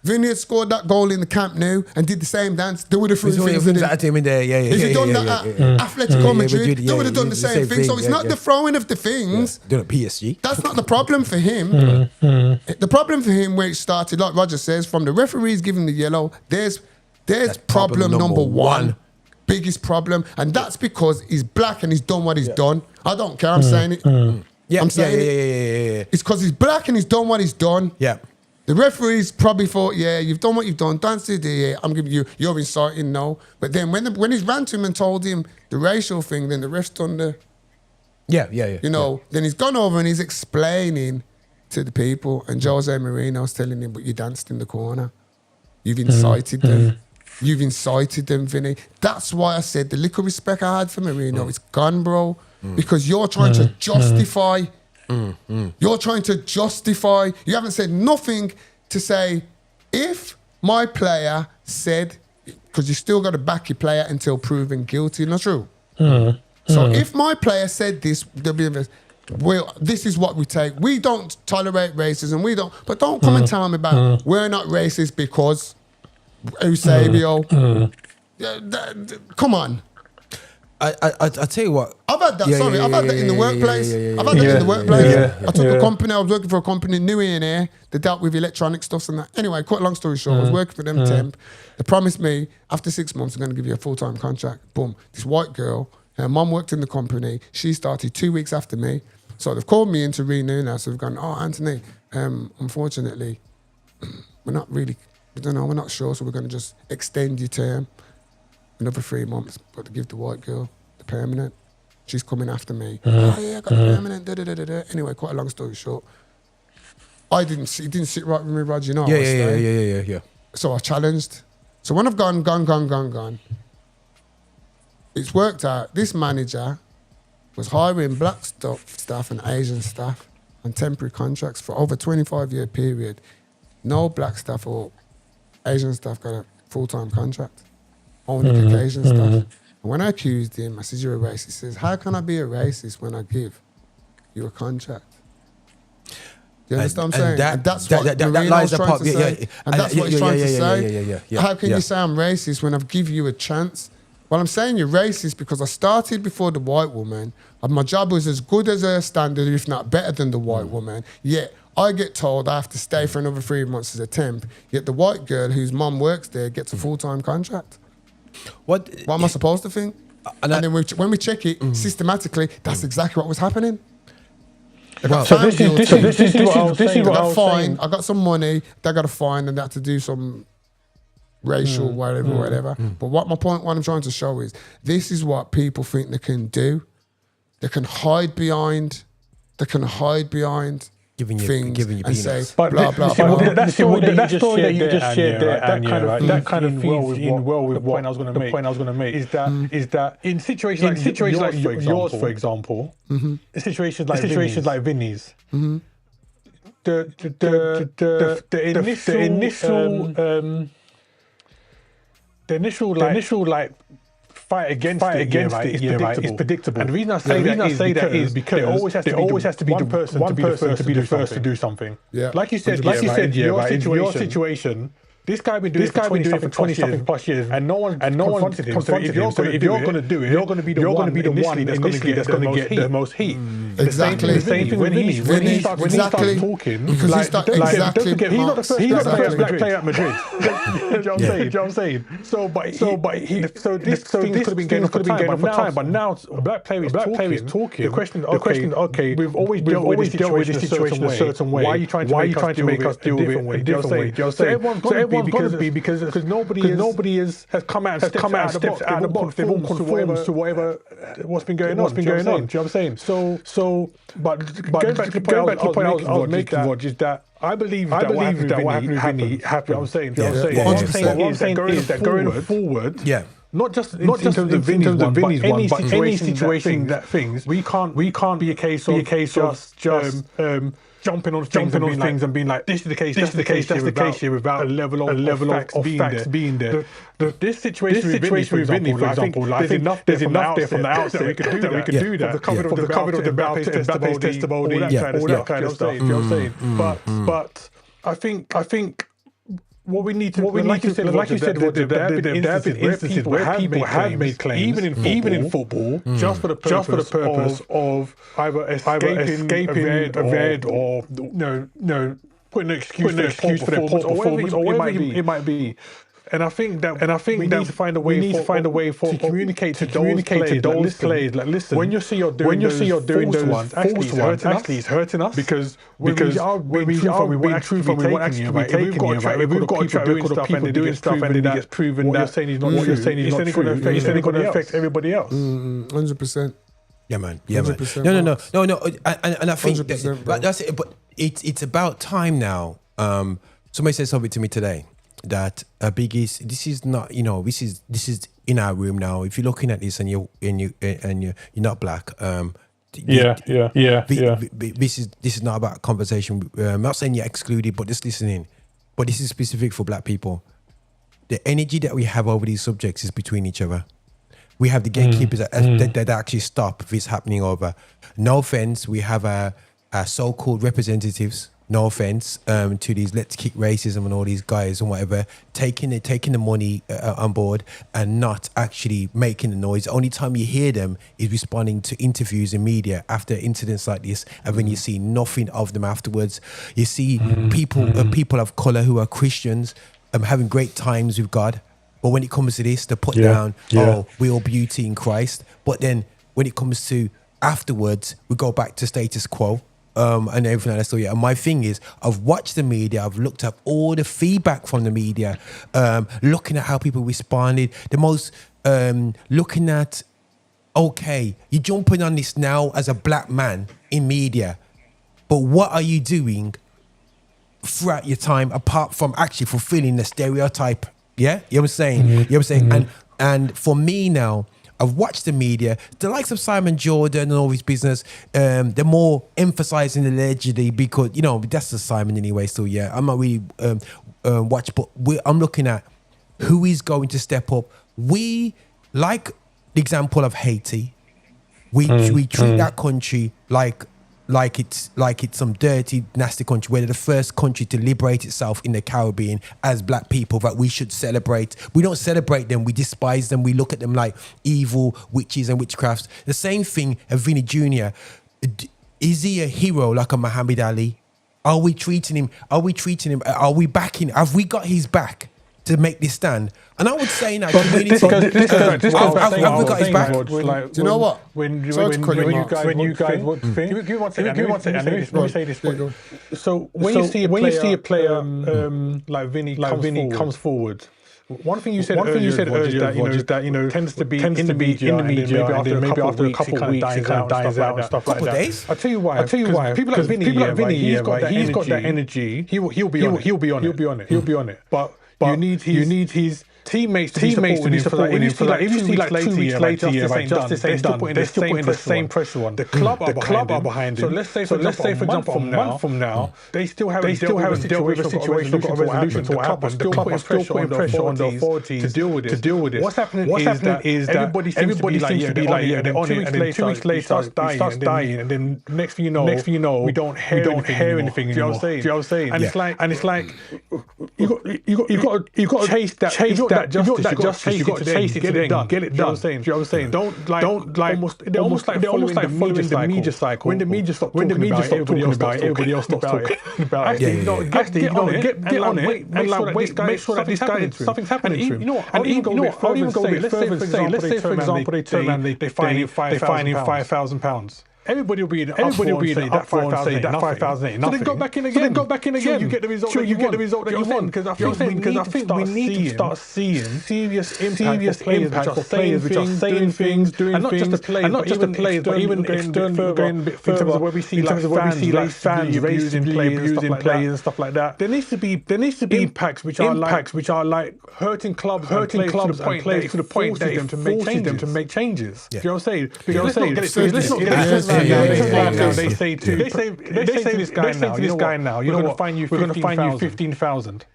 Speaker 3: Vini had scored that goal in the Camp Nou and did the same dance, they would have thrown things at him. If he'd done that at Atletico Madrid, they would have done the same thing. So it's not the throwing of the things.
Speaker 1: Done at PSG.
Speaker 3: That's not the problem for him. The problem for him where it started, like Roger says, from the referees giving the yellow, there's problem number one. Biggest problem. And that's because he's black and he's done what he's done. I don't care, I'm saying it. I'm saying it. It's because he's black and he's done what he's done. The referees probably thought, you've done what you've done. Dance it, I'm giving you're inciting, no. But then when he's ran to him and told him the racial thing, then the ref's done the... You know, then he's gone over and he's explaining to the people, and José Mourinho's telling him, but you danced in the corner. You've incited them. You've incited them, Vini. That's why I said the little respect I had for Mourinho, it's gone, bro. Because you're trying to justify You're trying to justify. You haven't said nothing to say if my player said, because you still got to back your player until proven guilty. Not true. So if my player said this, there'll be well, this is what we take. We don't tolerate racism. We don't. But don't come and tell me about we're not racist because Eusebio. Come on.
Speaker 1: I tell you what.
Speaker 3: I've had that. I've had that in the workplace. I've had that in the workplace. I took a company. I was working for a company new in here. They dealt with electronic stuff and that. Anyway, quite a long story short, I was working for them temp. They promised me after 6 months, I'm going to give you a full-time contract. Boom. This white girl, her mum worked in the company. She started 2 weeks after me. So they've called me in to renew now. So they've gone, oh, Anthony, unfortunately, we're not really, we don't know, we're not sure. So we're going to just extend your term another 3 months, but to give the white girl the permanent. She's coming after me. Oh yeah, I got the permanent. Anyway, quite a long story short, it didn't sit right with me, Rod. You know.
Speaker 1: Yeah.
Speaker 3: So I challenged. So when I've gone, it's worked out. This manager was hiring black staff and Asian staff on temporary contracts for over a 25-year period. No black staff or Asian staff got a full-time contract. Only Caucasian stuff. And when I accused him, I said, you're a racist. He says, how can I be a racist when I give you a contract? Do you understand what I'm saying? And that's what Mourinho's trying to say. And that's what he's trying to say. How can you say I'm racist when I've given you a chance? Well, I'm saying you're racist because I started before the white woman, and my job was as good as her standard, if not better than the white woman. Yet I get told I have to stay for another 3 months as a temp. Yet the white girl whose mum works there gets a full-time contract. What am I supposed to think? And then when we check it systematically, that's exactly what was happening.
Speaker 2: Well, this is what I was saying.
Speaker 3: I got some money. They got a fine, and they had to do some racial whatever. But what I'm trying to show is this is what people think they can do. They can hide behind. Giving you
Speaker 1: and
Speaker 3: peanuts.
Speaker 1: Say,
Speaker 2: but
Speaker 3: blah, blah, blah.
Speaker 2: That story that you just shared there, that kind of feeds in well with the point I was going to make is that in situations like yours, for example, in situations like Vini's, the initial fight against it is predictable. And the reason I say that is because there always has to be one person to be the first to do something.
Speaker 3: Yeah.
Speaker 2: Like you said, your situation. This guy been doing it for 20-something plus years, and no one confronted him. So if you're going to do it, you're going to be the one that's going to get the most heat.
Speaker 3: Exactly.
Speaker 2: The same thing with Vini. When he starts talking,
Speaker 3: he's not the
Speaker 2: first black player at Madrid. You know what I'm saying? So this thing could have been going on for time, but now a black player is talking. The question, okay, we've always dealt with this situation a certain way. Why are you trying to make us deal with it a different way? So everyone's going to be because nobody has come out and stepped out of the box. They've all conformed to whatever what's been going on. Do you know what I'm saying? But going back to the point I was making, Rog, is that I believe that what happened with Vini happened. I'm saying is that going forward, not just in terms of Vini's one, but any situation that things we can't be a case of just jumping on things and being like, this is the case, that's the case here, without a level of facts being there. This situation with Vini, for example, I think there's enough there from the outset we could do that. From the cover of the Baptist testimony, all that kind of stuff. You know what I'm saying? But I think what we need to, like you said, there have been instances where people have made claims, even in football, just for the purpose of either escaping a red or putting an excuse for their poor performance or whatever it might be. And I think that we need to find a way to communicate to those players. Like, listen, when you see you're doing those ones, actually it's hurting us because we want truth and we want actually to be taken here. Right? If we've got a track record of people doing stuff and it gets proven what you're saying is not true, it's only going to affect everybody else.
Speaker 3: 100%.
Speaker 1: Yeah, man. No. And I think that's it. But it's about time now. Somebody said something to me today. That Biggie's, this is not, this is in our room now. If you're looking at this and you're not black, This is not about a conversation. I'm not saying you're excluded, but just listening. But this is specific for black people. The energy that we have over these subjects is between each other. We have the gatekeepers that actually stop this happening over. No offense, we have our so-called representatives. No offense to these let's kick racism and all these guys and whatever, taking the money on board and not actually making the noise. The only time you hear them is responding to interviews in media after incidents like this, and when you see nothing of them afterwards. You see people of color who are Christians having great times with God, but when it comes to this, they put down, oh, we all beauty in Christ. But then when it comes to afterwards, we go back to status quo. And everything like that. So and my thing is, I've watched the media, I've looked at all the feedback from the media, looking at how people responded, looking at, okay, you're jumping on this now as a black man in media, but what are you doing throughout your time apart from actually fulfilling the stereotype? Yeah, you know what I'm saying? You know what I'm saying? And for me now, I've watched the media, the likes of Simon Jordan and all his business, they're more emphasizing allegedly because, you know, that's the Simon anyway. So yeah, I'm not really watch, but I'm looking at who is going to step up. We, like the example of Haiti, we treat that country like it's some dirty, nasty country. We're the first country to liberate itself in the Caribbean as black people that we should celebrate. We don't celebrate them, we despise them. We look at them like evil witches and witchcrafts. The same thing of Vini Júnior. Is he a hero like a Muhammad Ali? Are we treating him? Are we backing? Have we got his back to make this stand? And I would say that community. Have we got his back?
Speaker 3: Do you know what?
Speaker 2: When you guys want to think, give one second. Let me say this. So when you see a player like Vini comes forward. One thing you said earlier was that you know tends to be in the media, and then maybe after a couple of weeks it kind of dies out and stuff like that. I'll tell you why. People like Vini, he's got that energy. He'll be on it. But you need his teammates to be supporting him. If you see like 2 weeks later, justice ain't done, they're still putting the same pressure on. The club are behind him. So let's say, for example, a month from now, they still haven't dealt with a situation, got a resolution to what happened. The club are still putting pressure on the authorities to deal with it. What's happening is that everybody seems to be like, they're on it, and then 2 weeks later, it starts dying, and then next thing you know, we don't hear anything anymore. Do you know what I'm saying? And it's like, you got to chase that justice. You got to chase it to get it done. Get it done. Do you know what I'm saying? Don't like almost like following the media cycle. When the media stops talking about it, everybody else stops talking about it. Get on it. Make sure that this guy something's happening to him. I'll even go a bit further and say, let's say for example they fine him £5,000. Everybody will be in the uproar and say that 5,000 ain't nothing. So then go back in again. Sure, you get the result that you want. Because I think we need to start seeing serious impact for players which are saying things, doing things, and not just the players, but even externally going a bit further, in terms of where we see fans abusing players and stuff like that. There needs to be impacts which are like hurting clubs and players to the point that them to make changes. Do you know what I'm saying? Because let's not get it. They say to this guy now, we're going to fine you 15,000.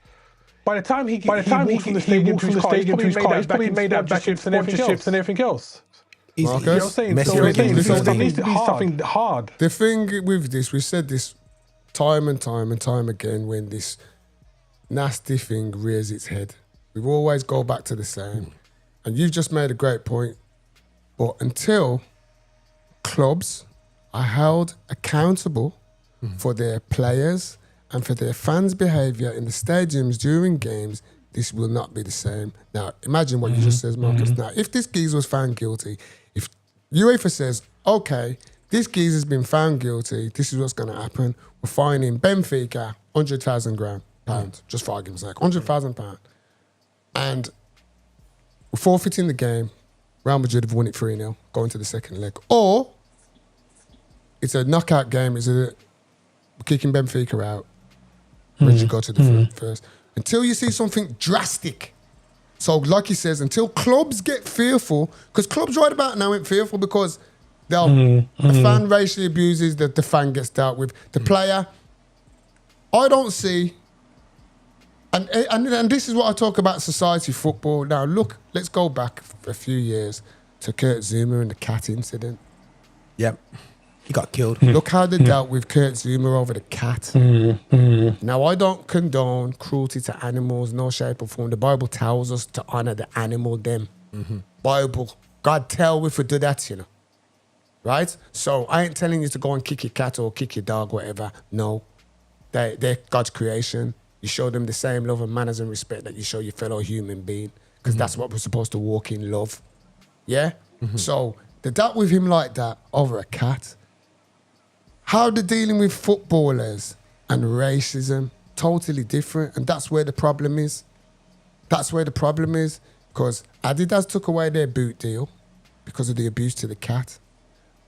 Speaker 2: By the time he walks from the stadium to his car, he's probably made that back in sponsorships and everything else. You know what I'm saying? So there needs to be something hard.
Speaker 3: The thing with this, we said this time and time again, when this nasty thing rears its head, we always go back to the same. And you've just made a great point. But until clubs are held accountable for their players and for their fans' behaviour in the stadiums during games, this will not be the same. Now, imagine what you just said, Marcus. Now, if this geezer was found guilty, if UEFA says, okay, this geezer's been found guilty, this is what's going to happen, we're fining Benfica £100,000, just for argument's sake, £100,000, and we're forfeiting the game. Real Madrid have won it 3-0, going to the second leg. Or it's a knockout game. We're kicking Benfica out. When you go to the first. Until you see something drastic. So like he says, until clubs get fearful, because clubs right about now ain't fearful because The fan racially abuses, the fan gets dealt with. The player, I don't see, and this is what I talk about society football. Now, look, let's go back a few years to Kurt Zuma and the cat incident.
Speaker 1: Yep. He got killed.
Speaker 3: Look how they dealt with Kurt Zuma over the cat. Now, I don't condone cruelty to animals, no shape or form. The Bible tells us to honour the animal, them. Bible, God tell we to do that, you know. Right? So I ain't telling you to go and kick your cat or kick your dog, whatever. No. They're God's creation. You show them the same love and manners and respect that you show your fellow human being, because that's what we're supposed to walk in love. Yeah? So they dealt with him like that over a cat. How they're dealing with footballers and racism, totally different. And that's where the problem is. That's where the problem is. Because Adidas took away their boot deal because of the abuse to the cat.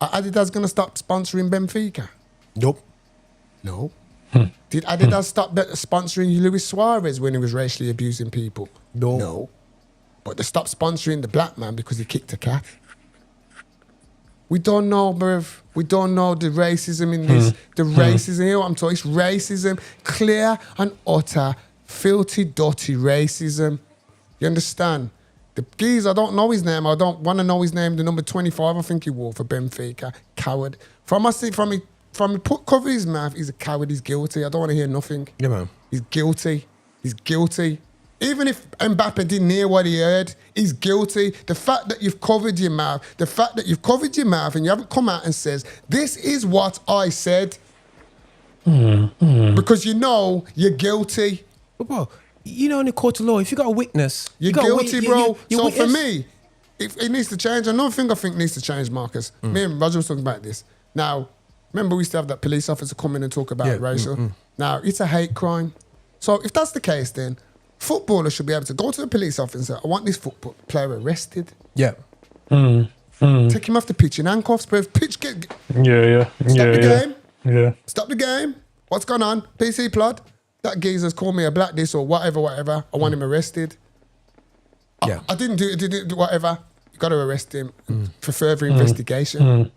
Speaker 3: Are Adidas going to stop sponsoring Benfica?
Speaker 1: Nope.
Speaker 3: No. Did Adidas stop sponsoring Luis Suarez when he was racially abusing people? No. But they stopped sponsoring the black man because he kicked a cat. We don't know, bruv. We don't know the racism in this. The racism, you know what I'm talking? It's racism. Clear and utter, filthy, dirty racism. You understand? The geezer, I don't know his name. I don't want to know his name. The number 25, I think he wore for Benfica. Coward. From he cover his mouth, he's a coward. He's guilty. I don't want to hear nothing.
Speaker 1: Yeah, man.
Speaker 3: He's guilty. He's guilty. Even if Mbappe didn't hear what he heard, he's guilty. The fact that you've covered your mouth, and you haven't come out and says, this is what I said, because you know you're guilty.
Speaker 1: But bro, you know in the court of law, if you got a witness,
Speaker 3: you're guilty, bro. So for me, if it needs to change, another thing I think needs to change, Marcus. Me and Roger was talking about this. Now, remember we used to have that police officer come in and talk about racial. Now, it's a hate crime. So if that's the case, then footballers should be able to go to the police officer and say, I want this football player arrested.
Speaker 1: Yeah.
Speaker 3: Take him off the pitch in handcuffs, bro. Pitch,
Speaker 2: Stop
Speaker 3: the game.
Speaker 2: Yeah.
Speaker 3: Stop the game. What's going on? PC plot. That geezer's called me a black this or whatever. I want him arrested.
Speaker 1: Yeah.
Speaker 3: I didn't do whatever. You got to arrest him for further investigation.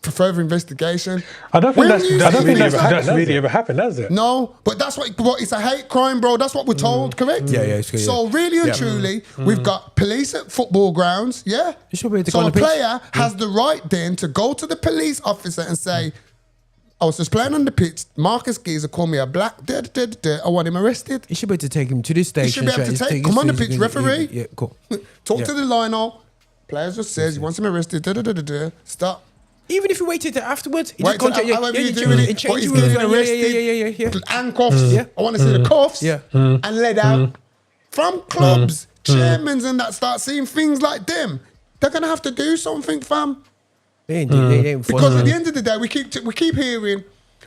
Speaker 3: For further investigation.
Speaker 2: I don't think that's really ever happened, has it?
Speaker 3: No, but that's what it's a hate crime, bro. That's what we're told, correct?
Speaker 1: Yeah, it's good.
Speaker 3: So really and truly, we've got police at football grounds, yeah?
Speaker 1: You should be able to
Speaker 3: so
Speaker 1: go on
Speaker 3: a
Speaker 1: the pitch.
Speaker 3: player has the right then to go to the police officer and say, I was just playing on the pitch, Marcus Geezer called me a black, I want him arrested.
Speaker 1: You should be able to take him to this station.
Speaker 3: You should be able to take, come on the pitch, referee.
Speaker 1: Yeah, cool.
Speaker 3: Talk to the line-out. Players just says, he wants him arrested, stop.
Speaker 1: Even if you waited till afterwards,
Speaker 3: However you do it, but he's getting arrested, handcuffs. I want to see the cuffs and let out. From clubs, chairmans and that start seeing things like them. They're going to have to do something, fam. Because at the end of the day, we keep hearing,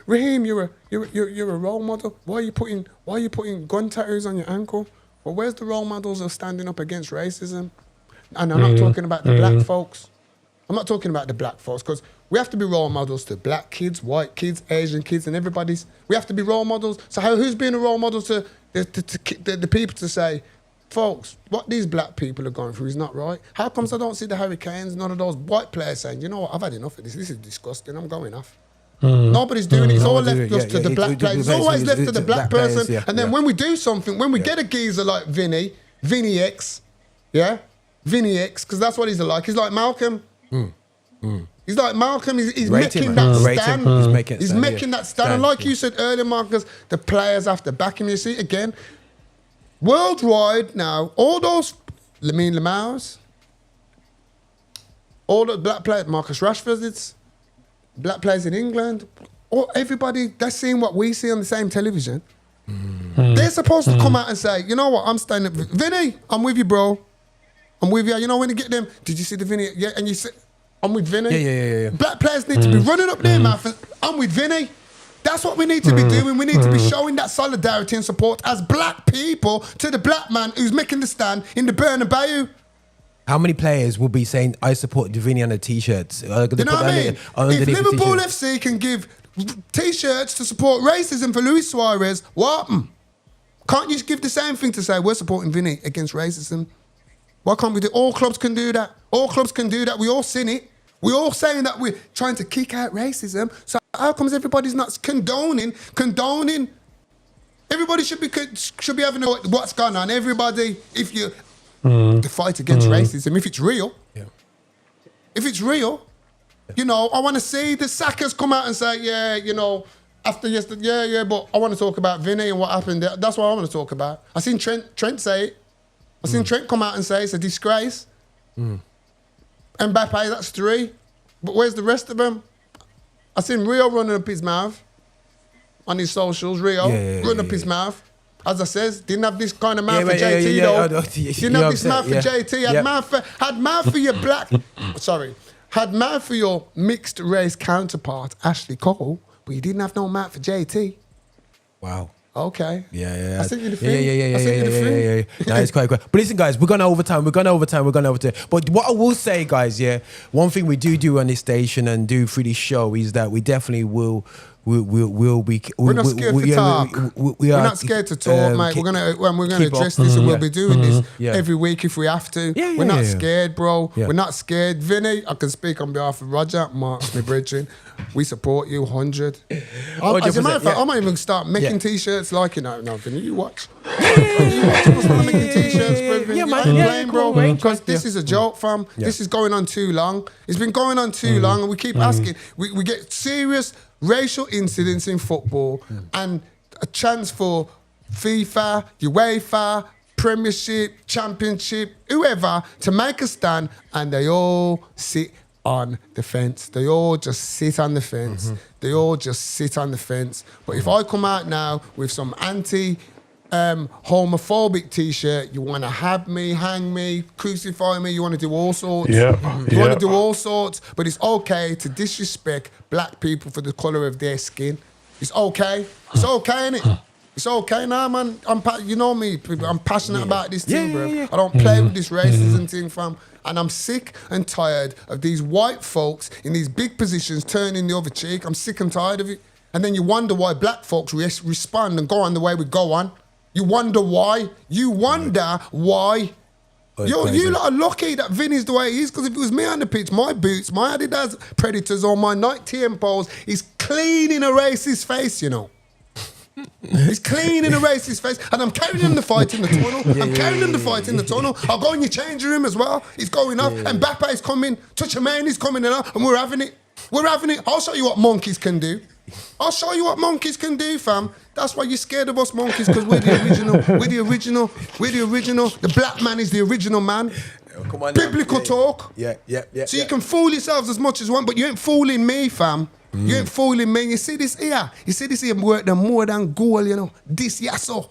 Speaker 3: Raheem, you're a role model. Why are you putting gun tattoos on your ankle? Well, where's the role models of standing up against racism? And I'm not talking about the black folks. I'm not talking about the black folks, because we have to be role models to black kids, white kids, Asian kids, and everybody's. We have to be role models. So who's being a role model to the people to say, folks, what these black people are going through is not right? How comes I don't see the Hurricanes, none of those white players saying, you know what, I've had enough of this. This is disgusting. I'm going off. Nobody's doing it. It's all left to the black players. It's always left to the black person. And then when we do something, when we get a geezer like Vini X, Vini X, because that's what he's like. He's like Malcolm. He's like Malcolm. He's making that stand. He's making that stand. And like you said earlier, Marcus, the players have to back him. You see, again, worldwide now, all those Lamars, all the black players, Marcus Rashford, it's black players in England, everybody, they're seeing what we see on the same television. They're supposed to come out and say, you know what, I'm standing up. Vinny, I'm with you, bro. I'm with you. You know when you get them, did you see the Vinny? Yeah, and you say, I'm with Vinny.
Speaker 1: Yeah.
Speaker 3: Black players need to be running up their mouth and I'm with Vinny. That's what we need to be doing. We need to be showing that solidarity and support as black people to the black man who's making the stand in the Bernabeu.
Speaker 1: How many players will be saying, I support Vini on the T-shirts? You know what I mean?
Speaker 3: If Liverpool FC can give T-shirts to support racism for Luis Suarez, what? Can't you give the same thing to say, we're supporting Vini against racism? Why can't we do? All clubs can do that. All clubs can do that. We all seen it. We're all saying that we're trying to kick out racism. So how comes everybody's not condoning? Everybody should be having what's going on. Everybody, if you the fight against racism, if it's real, if it's real, you know, I want to see the sackers come out and say, yeah, you know, after yesterday, but I want to talk about Vini and what happened there. That's what I want to talk about. I seen Trent say it. I seen Trent come out and say it's a disgrace. Mbappe, that's 3. But where's the rest of them? I seen Rio running up his mouth on his socials. Rio running up his mouth. As I says, didn't have this kind of mouth for JT though. Didn't have this mouth for JT. Had mouth for your black. Sorry. Had mouth for your mixed race counterpart, Ashley Cole, but you didn't have no mouth for JT.
Speaker 1: Wow.
Speaker 3: Okay.
Speaker 1: Yeah.
Speaker 3: I sent you the thing. Yeah.
Speaker 1: No, it's quite quick. But listen, guys, we're going overtime. But what I will say, guys, one thing we do on this station and do through this show is that we definitely will be.
Speaker 3: We're not scared to talk. We're not scared to talk, mate. We're gonna address this, and we'll be doing this every week if we have to. We're not scared, bro. We're not scared. Vinny, I can speak on behalf of Roger, Marx, my bridging. We support you 100. As a matter of fact, I might even start making t-shirts like, you know, no, Vinny, you watch. You watch. I'm start making t-shirts, bro. You ain't playing, bro. Because this is a joke, fam. This is going on too long. It's been going on too long, and we keep asking. We get serious racial incidents in football and a chance for FIFA, UEFA, Premiership, Championship, whoever to make a stand, and they all sit on the fence. They all just sit on the fence. They all just sit on the fence. But if I come out now with some homophobic t-shirt, you want to have me, hang me, crucify me, you want to do all sorts. You want to do all sorts, but it's okay to disrespect black people for the colour of their skin. It's okay. It's okay, innit? It's okay now, man. You know me, I'm passionate about this thing, bro. I don't play with this racism thing, fam. And I'm sick and tired of these white folks in these big positions turning the other cheek. I'm sick and tired of it. And then you wonder why black folks respond and go on the way we go on. You wonder why. You lot are lucky that Vinny's the way he is, because if it was me on the pitch, my boots, my Adidas Predators or my Nike Tempos, he's clean in a racist face, you know. He's clean in a racist face, and I'm carrying him the fight in the tunnel. I'll go in your changing room as well. He's going off, and Mbappe's coming, Tuchemani's coming in, and we're having it. I'll show you what monkeys can do. Fam. That's why you're scared of us monkeys, because we're the original. The black man is the original man. Come on, biblical talk.
Speaker 1: Yeah.
Speaker 3: So you can fool yourselves as much as you want, but you ain't fooling me, fam. You ain't fooling me. You see this here worth more than gold, you know. This yasso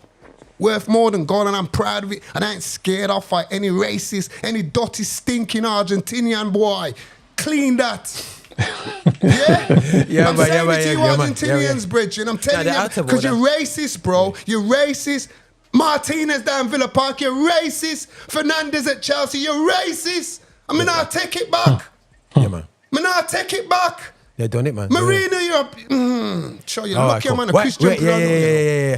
Speaker 3: worth more than gold, and I'm proud of it. And I ain't scared. I'll fight any racist, any dirty, stinking Argentinian boy. Clean that. I'm saying it to you Argentinians, Bridge, and I'm telling you, because you're racist, bro. You're racist. Martinez down Villa Park, you're racist. Fernandez at Chelsea, you're racist. I mean, I'll take it back.
Speaker 1: They're done it, man.
Speaker 3: Mourinho, you're lucky I'm on a Christian channel.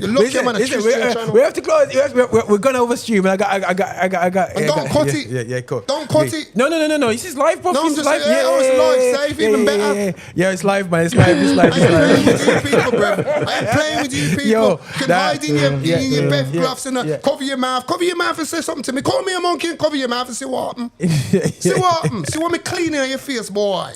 Speaker 3: You're lucky I'm on a Christian channel.
Speaker 1: We have to close. We're going over stream, and I got.
Speaker 3: And don't cut it.
Speaker 1: Yeah, cool.
Speaker 3: Don't cut it.
Speaker 1: No. This is live, bro.
Speaker 3: No, I'm just
Speaker 1: live.
Speaker 3: It's live. Safe, even better.
Speaker 1: Yeah, it's live, man. It's live.
Speaker 3: I ain't playing with you people, You can hide in your bed gloves and cover your mouth. Cover your mouth and say something to me. Call me a monkey and cover your mouth and see what happened. See what me cleaning on your face, boy.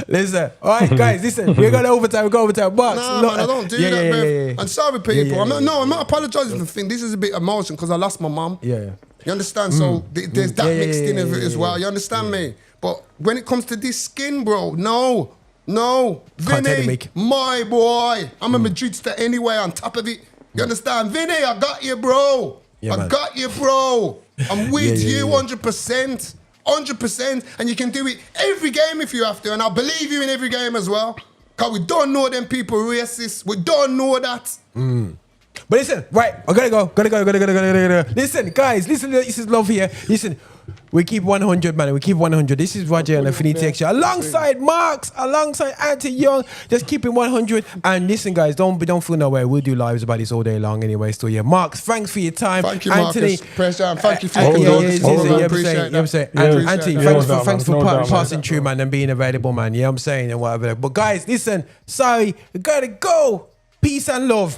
Speaker 1: Listen. All right, guys, listen. We're going overtime. Marx.
Speaker 3: No, man, I don't do that, bro. I'm sorry, people. I'm not apologising for the thing. This is a bit emotional because I lost my mum.
Speaker 1: Yeah.
Speaker 3: You understand? So there's that mixed in of it as well. You understand me? But when it comes to this skin, bro, no. Vinny, my boy. I'm a Madridista anyway on top of it. You understand? Vinny, I got you, bro. Got you, bro. I'm with you 100%. 100%, and you can do it every game if you have to, and I'll believe you in every game as well. Because we don't know them people racist. We don't know that.
Speaker 1: But listen, right, I gotta go. Listen, guys, listen, this is love here. Listen, We keep 100, man. We keep 100. This is Roger and Affinity Xtra. Alongside Marx, alongside Anthony Young. Just keeping 100. And listen, guys, don't feel no way. We'll do lives about this all day long anyway. So, yeah. Marx, thanks for your time.
Speaker 3: Thank you,
Speaker 1: Anthony.
Speaker 3: Marcus. Pressure. And thank you for your
Speaker 1: appreciate that. Anthony, thanks for passing through, man, and being available, man. Yeah, I'm saying and whatever. But, guys, listen. Sorry. We got to go. Peace and love.